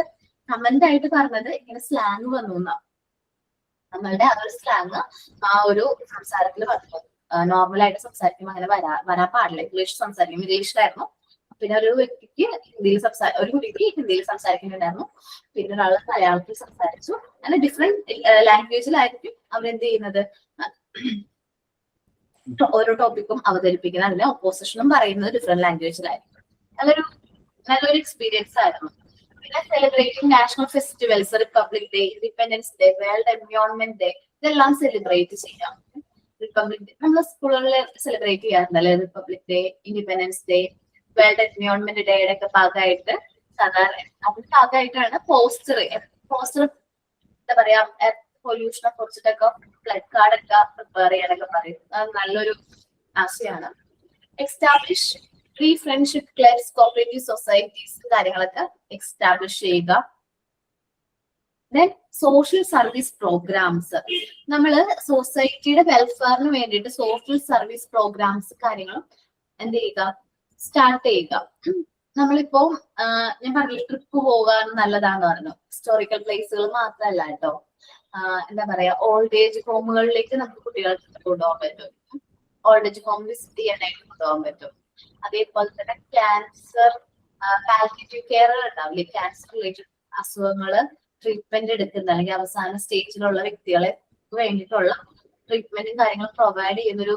S1: കമന്റ് ആയിട്ട് പറഞ്ഞത് ഇങ്ങനെ സ്ലാങ് വന്നു എന്നാ. നമ്മളുടെ ആ ഒരു സ്ലാങ് ആ ഒരു സംസാരത്തിൽ വന്നു. നോർമലായിട്ട് സംസാരിക്കുമ്പോൾ അങ്ങനെ വരാൻ പാടില്ല. ഇംഗ്ലീഷ് സംസാരിക്കും, ഇംഗ്ലീഷിലായിരുന്നു. പിന്നെ ഒരു വ്യക്തിക്ക് ഒരു കുട്ടിക്ക് ഹിന്ദിയിൽ സംസാരിക്കുന്നുണ്ടായിരുന്നു. പിന്നെ ഒരാൾ മലയാളത്തിൽ സംസാരിച്ചു. അങ്ങനെ ഡിഫറെന്റ് ലാംഗ്വേജിലായിരിക്കും അവരെന്ത് ചെയ്യുന്നത്, ഓരോ ടോപ്പിക്കും അവതരിപ്പിക്കുന്നത്. അതിന് ഓപ്പോസിഷനും പറയുന്നത് ഡിഫറെന്റ് ലാംഗ്വേജിലായിരിക്കും. നല്ലൊരു എക്സ്പീരിയൻസ് ആയിരുന്നു. പിന്നെ celebrating national festivals, republic day, independence day, world environment day, ഇതെല്ലാം സെലിബ്രേറ്റ് ചെയ്യാം. റിപ്പബ്ലിക് ഡേ നമ്മൾ സ്കൂളുകളിൽ സെലിബ്രേറ്റ് ചെയ്യാറുണ്ടല്ലേ, republic day, independence day, world environment ഡേയുടെ ഒക്കെ ഭാഗമായിട്ട് സാധാരണ അതിന്റെ ഭാഗമായിട്ടാണ് പോസ്റ്റർ എന്താ പറയാ പൊല്യൂഷനെ കുറിച്ചിട്ടൊക്കെ ഫ്ലഡ് കാർഡൊക്കെ പ്രിപ്പയർ ചെയ്യാനൊക്കെ പറയും. അത് നല്ലൊരു ആശയമാണ്. Establish free friendship clubs, cooperative societies കാര്യങ്ങളൊക്കെ എസ്റ്റാബ്ലിഷ് ചെയ്യുക. ദെൻ സോഷ്യൽ സർവീസ് പ്രോഗ്രാംസ്, നമ്മള് സൊസൈറ്റിയുടെ വെൽഫെയറിന് വേണ്ടിയിട്ട് സോഷ്യൽ സർവീസ് പ്രോഗ്രാംസ് കാര്യങ്ങളും എന്ത് ചെയ്യുക, സ്റ്റാർട്ട് ചെയ്യുക. നമ്മളിപ്പോ ഞാൻ പറഞ്ഞില്ല ട്രിപ്പ് പോകാൻ നല്ലതാന്ന് പറഞ്ഞു. ഹിസ്റ്റോറിക്കൽ പ്ലേസുകൾ മാത്രമല്ല കേട്ടോ, എന്താ പറയാ ഓൾഡ് ഏജ് ഹോമുകളിലേക്ക് നമുക്ക് കുട്ടികൾക്ക് കൊണ്ടുപോകാൻ പറ്റും. ഓൾഡ് ഏജ് ഹോം വിസിറ്റ് ചെയ്യാനായിട്ട് കൊണ്ടുപോകാൻ പറ്റും. അതേപോലെ തന്നെ ക്യാൻസർ പാലിയേറ്റീവ് കെയർ ഉണ്ടാവില്ലേ, ക്യാൻസർ റിലേറ്റഡ് അസുഖങ്ങള് ട്രീറ്റ്മെന്റ് എടുക്കുന്ന അല്ലെങ്കിൽ അവസാന സ്റ്റേജിലുള്ള വ്യക്തികളെ വേണ്ടിയിട്ടുള്ള ട്രീറ്റ്മെന്റും കാര്യങ്ങളും പ്രൊവൈഡ് ചെയ്യുന്നൊരു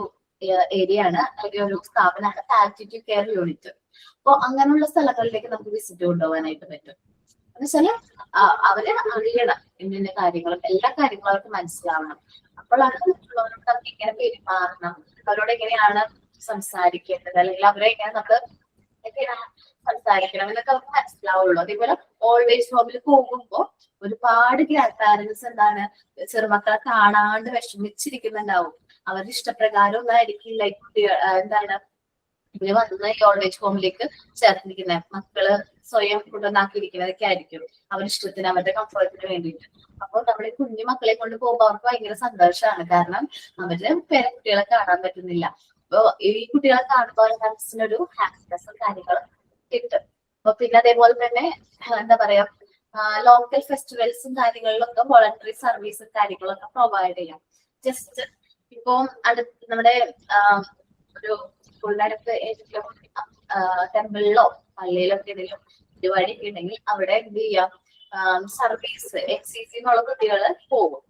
S1: ഏരിയ ആണ്, അല്ലെങ്കിൽ ഒരു സ്ഥാപനമാണ് പാലിയേറ്റീവ് കെയർ യൂണിറ്റ്. അപ്പൊ അങ്ങനെയുള്ള സ്ഥലങ്ങളിലേക്ക് നമുക്ക് വിസിറ്റ് കൊണ്ടുപോകാനായിട്ട് പറ്റും. എന്ന് വെച്ചാല് അവര് അറിയണം ഇന്ന കാര്യങ്ങളും എല്ലാ കാര്യങ്ങളും അവർക്ക് മനസ്സിലാവണം. അപ്പോഴാണ് മറ്റുള്ളവരോട് നമുക്ക് എങ്ങനെ പെരുമാറണം, അവരോട് എങ്ങനെയാണ് സംസാരിക്കേണ്ടത്, അല്ലെങ്കിൽ അവരെ എങ്ങനെ നമ്മള് എങ്ങനെയാണ് സംസാരിക്കണം എന്നൊക്കെ അവർക്ക് മനസ്സിലാവുള്ളൂ. അതേപോലെ ഓൾഡ് ഏജ് ഹോമിൽ പോകുമ്പോൾ ഒരുപാട് ഗ്രാൻഡ് പാരന്റ്സ് എന്താണ് ചെറുമക്കളെ കാണാണ്ട് വിഷമിച്ചിരിക്കുന്നുണ്ടാവും. അവരുടെ ഇഷ്ടപ്രകാരം ഒന്നും ആയിരിക്കില്ല ഈ കുട്ടികൾ എന്താണ് ഇവര് വന്ന് ഈ ഓൾഡ് ഏജ് ഹോമിലേക്ക് ചേർത്തിരിക്കുന്നത്. മക്കള് സ്വയം കൊണ്ടുവന്നാക്കിയിരിക്കുന്നതൊക്കെ ആയിരിക്കും അവരുടെ ഇഷ്ടത്തിന്, അവരുടെ കംഫർട്ടിന് വേണ്ടിയിട്ട്. അപ്പോൾ നമ്മുടെ കുഞ്ഞു മക്കളെ കൊണ്ട് പോകുമ്പോൾ അവർക്ക് ഭയങ്കര സന്തോഷമാണ്. കാരണം അവരുടെ പേരക്കുട്ടികളെ കാണാൻ പറ്റുന്നില്ല. അപ്പൊ ഈ കുട്ടികളെ കാണുമ്പോൾ മനസ്സിനൊരു ഹാപ്പിനെസ്സും കാര്യങ്ങളും കിട്ടും. അപ്പൊ പിന്നെ അതേപോലെ തന്നെ എന്താ പറയാ ലോക്കൽ ഫെസ്റ്റിവൽസും കാര്യങ്ങളിലൊക്കെ വോളണ്ടറി സർവീസും കാര്യങ്ങളൊക്കെ പ്രൊവൈഡ് ചെയ്യാം. ജസ്റ്റ് ഇപ്പൊ നമ്മുടെ ഒരു സ്കൂളിന്റെ അടുത്ത് ഏതെങ്കിലും ടെമ്പിളിലോ പള്ളിയിലോ ഒക്കെ ഏതെങ്കിലും പരിപാടിയൊക്കെ ഉണ്ടെങ്കിൽ അവിടെ എന്ത് ചെയ്യാം, സർവീസ് NCC എന്നുള്ള കുട്ടികള് പോകും.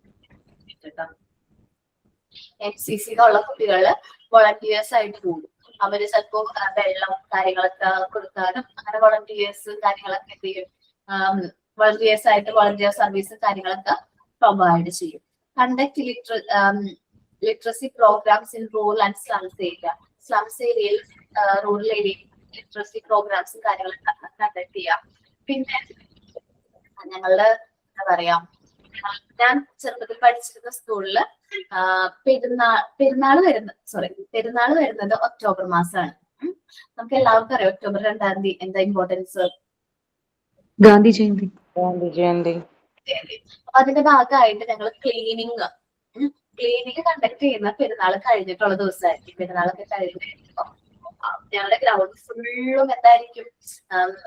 S1: NCC എന്നുള്ള കുട്ടികള് വോളണ്ടിയേഴ്സ് ആയിട്ട് പോകും. അവര് ചിലപ്പോ വെള്ളം കാര്യങ്ങളൊക്കെ കൊടുക്കാനും അങ്ങനെ വോളണ്ടിയേഴ്സ് കാര്യങ്ങളൊക്കെ എന്ത് ചെയ്യും, വോളണ്ടിയേഴ്സ് ആയിട്ട് വോളണ്ടിയർ സർവീസ് കാര്യങ്ങളൊക്കെ പ്രൊവൈഡ് ചെയ്യും. Conduct literacy programmes in rural and slums area, slums ഏരിയയിൽ റൂറൽ ഏരിയയിൽ ലിറ്ററസി പ്രോഗ്രാംസും കാര്യങ്ങളൊക്കെ കണ്ടക്ട് ചെയ്യാം. പിന്നെ ഞങ്ങളുടെ എന്താ പറയാ, ഞാൻ ചെറുപ്പത്തിൽ പഠിച്ചിരുന്ന സ്കൂളില് പെരുന്നാൾ വരുന്നത് ഒക്ടോബർ മാസമാണ്. നമുക്ക് എല്ലാവർക്കും അറിയാം ഒക്ടോബർ 2-ാം തീയതി എന്താ ഇമ്പോർട്ടൻസ്,
S2: ഗാന്ധി ജയന്തി.
S1: അപ്പൊ അതിന്റെ ഭാഗമായിട്ട് ഞങ്ങൾ ക്ലീനിങ് കണ്ടക്ട് ചെയ്യുന്ന പെരുന്നാൾ കഴിഞ്ഞിട്ടുള്ള ദിവസമായിരിക്കും. പെരുന്നാളൊക്കെ കഴിഞ്ഞ് ഞങ്ങളുടെ ഗ്രൗണ്ട് ഫുള്ളും എന്തായിരിക്കും,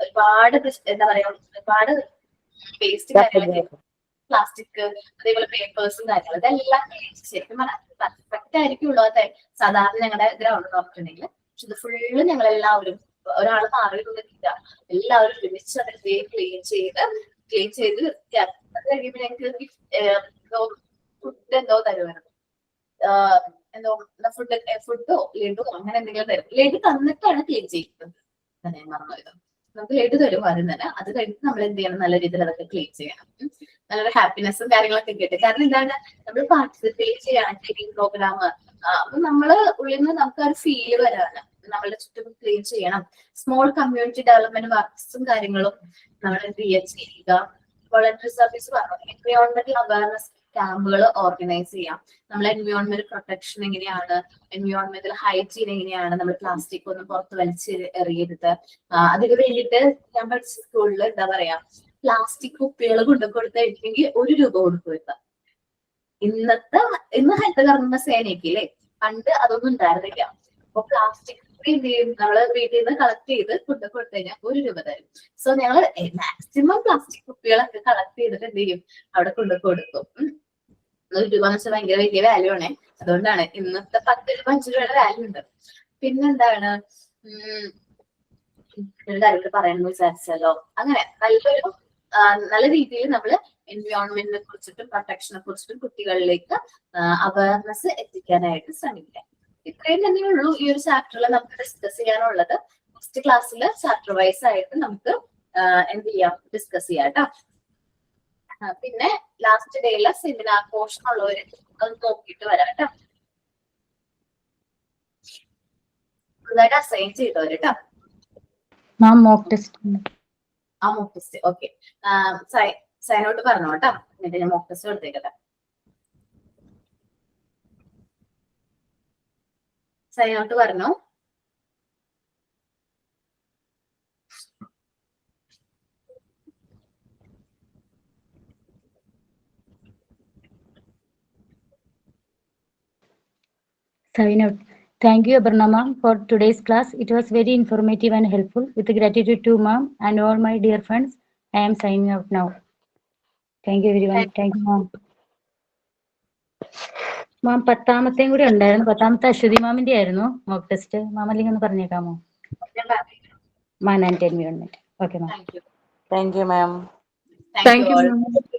S1: ഒരുപാട് എന്താ പറയാ ഒരുപാട് വേസ്റ്റ് കാര്യങ്ങളൊക്കെ പ്ലാസ്റ്റിക് അതേപോലെ പേപ്പേഴ്സും കാര്യങ്ങളും ഇതെല്ലാം ശരിക്കും പറഞ്ഞാൽ പെർഫെക്റ്റ് ആയിരിക്കുള്ളൂ. അതെ സാധാരണ ഞങ്ങളുടെ ഗ്രൗണ്ട് നോക്കിയിട്ടുണ്ടെങ്കിൽ, പക്ഷെ ഇത് ഫുള്ള് ഞങ്ങളെല്ലാവരും ഒരാൾ മാറിയിട്ടൊന്നുമില്ല, എല്ലാവരും ഒരുമിച്ച് അതൊക്കെ ക്ലീൻ ചെയ്ത് അത് കഴിയുമ്പോൾ ഞങ്ങൾക്ക് ഫുഡ് എന്തോ തരുമായിരുന്നു. എന്തോ ഫുഡോ ലഡു അങ്ങനെ എന്തെങ്കിലും തരും. ലഡു തന്നിട്ടാണ് ക്ലീൻ ചെയ്യുന്നത്. ഞാൻ മറന്നുപോയത്. നമുക്ക് ലഡു തരും ആദ്യം തന്നെ. അത് കഴിഞ്ഞിട്ട് നമ്മൾ എന്ത് ചെയ്യണം, നല്ല രീതിയിൽ അതൊക്കെ ക്ലീൻ ചെയ്യണം. നല്ലൊരു ഹാപ്പിനെസ്സും കാര്യങ്ങളൊക്കെ കിട്ടും. കാരണം എന്താണ്, നമ്മൾ പാർട്ടിസിപ്പേറ്റ് ചെയ്യണം ക്ലീനിങ് പ്രോഗ്രാം. അപ്പൊ നമ്മള് ഉള്ളിൽ നിന്ന് നമുക്ക് ആ ഒരു ഫീല് വരാണ്. നമ്മളുടെ ചുറ്റും ക്ലീൻ ചെയ്യണം. സ്മോൾ കമ്മ്യൂണിറ്റി ഡെവലപ്മെന്റ് വർക്ക്സും കാര്യങ്ങളും നമ്മൾ എന്ത് ചെയ്യുക. വോളണ്ടറി സർവീസ് പറഞ്ഞു, എൻവയോൺമെന്റൽ അവയർനെസ് ക്യാമ്പുകൾ ഓർഗനൈസ് ചെയ്യാം. നമ്മൾ എൻവയോൺമെന്റ് പ്രൊട്ടക്ഷൻ എങ്ങനെയാണ്, എൻവയോൺമെന്റൽ ഹൈജീൻ എങ്ങനെയാണ്, നമ്മൾ പ്ലാസ്റ്റിക് ഒന്നും പുറത്ത് വലിച്ച് എറിയരുത്. അതിന് വേണ്ടിയിട്ട് ഞാൻ പഠിച്ച സ്കൂളിൽ എന്താ പറയാ, പ്ലാസ്റ്റിക് കുപ്പികൾ കൊടുത്തിട്ടുണ്ടെങ്കിൽ 1 രൂപ കൊടുക്കുക. ഇന്ന് ഹരിതകർമ്മ സേനയ്ക്ക് അല്ലേ, പണ്ട് അതൊന്നും ഉണ്ടായിരുന്നില്ല. അപ്പൊ പ്ലാസ്റ്റിക് എന്ത് ചെയ്യും, നമ്മള് വീട്ടിൽ നിന്ന് കളക്ട് ചെയ്ത് കൊടുത്തു കഴിഞ്ഞാൽ 1 രൂപ തരും. സോ ഞങ്ങൾ മാക്സിമം പ്ലാസ്റ്റിക് കുപ്പികളൊക്കെ കളക്ട് ചെയ്തിട്ട് എന്ത് ചെയ്യും, അവിടെ കൊടുക്കും. 1 രൂപ എന്ന് വെച്ചാൽ ഭയങ്കര വലിയ വാല്യൂ ആണ്. അതുകൊണ്ടാണ് ഇന്നത്തെ 10 രൂപ 5 രൂപയുടെ വാല്യൂ ഉണ്ട്. പിന്നെന്താണ് ഒരു കാര്യം പറയണമെന്ന് വിചാരിച്ചല്ലോ. അങ്ങനെ നല്ല രീതിയിൽ നമ്മൾ എൻവയോൺമെന്റിനെ കുറിച്ചിട്ടും പ്രൊട്ടക്ഷനെ കുറിച്ചിട്ടും കുട്ടികളിലേക്ക് അവയർനെസ് എത്തിക്കാനായിട്ട് ശ്രമിക്കാം. ഇത്രയും തന്നെ ഉള്ളൂ ഈ ഒരു ചാപ്റ്ററിൽ നമുക്ക് ഡിസ്കസ് ചെയ്യാനുള്ളത്. നെക്സ്റ്റ് ക്ലാസ്സിൽ ചാപ്റ്റർ വൈസ് ആയിട്ട് നമുക്ക് എന്ത് ചെയ്യാം, ഡിസ്കസ് ചെയ്യാം കേട്ടോ. പിന്നെ ലാസ്റ്റ് ഡേയിലെ സെമിനാർ പോർഷൻ ഉള്ളവര് അത് നോക്കിയിട്ട് വരാം കേട്ടോ. പുതുതായിട്ട് അസൈൻ ചെയ്തവര് കേട്ടോ.
S6: Mock test
S1: mock test okay. Sign out പറഞ്ഞോ കേട്ടോ. എന്നിട്ട് ഞാൻ മോക്ക് ടെസ്റ്റ് കൊടുത്തേക്കട്ടെ. സൈൻ ഔട്ട് പറഞ്ഞോ.
S6: sign out. Thank you, Abarna ma'am, for today's class. It was very informative and helpful. With gratitude to ma'am and all my dear friends, I am signing out now. Thank you everyone. Thank you ma'am. മാം 10ാമത്തെയും കൂടി ഉണ്ടായിരുന്നു. 10ാമത്തെ അശ്വതി മാമിന്റെ ആയിരുന്നു mock test. മാം അല്ലെങ്കിൽ ഒന്ന് പറഞ്ഞേക്കാമോ? 9 and 10 minutes. Okay ma'am.
S1: Thank you.
S3: Thank you, ma'am.
S1: Thank you all.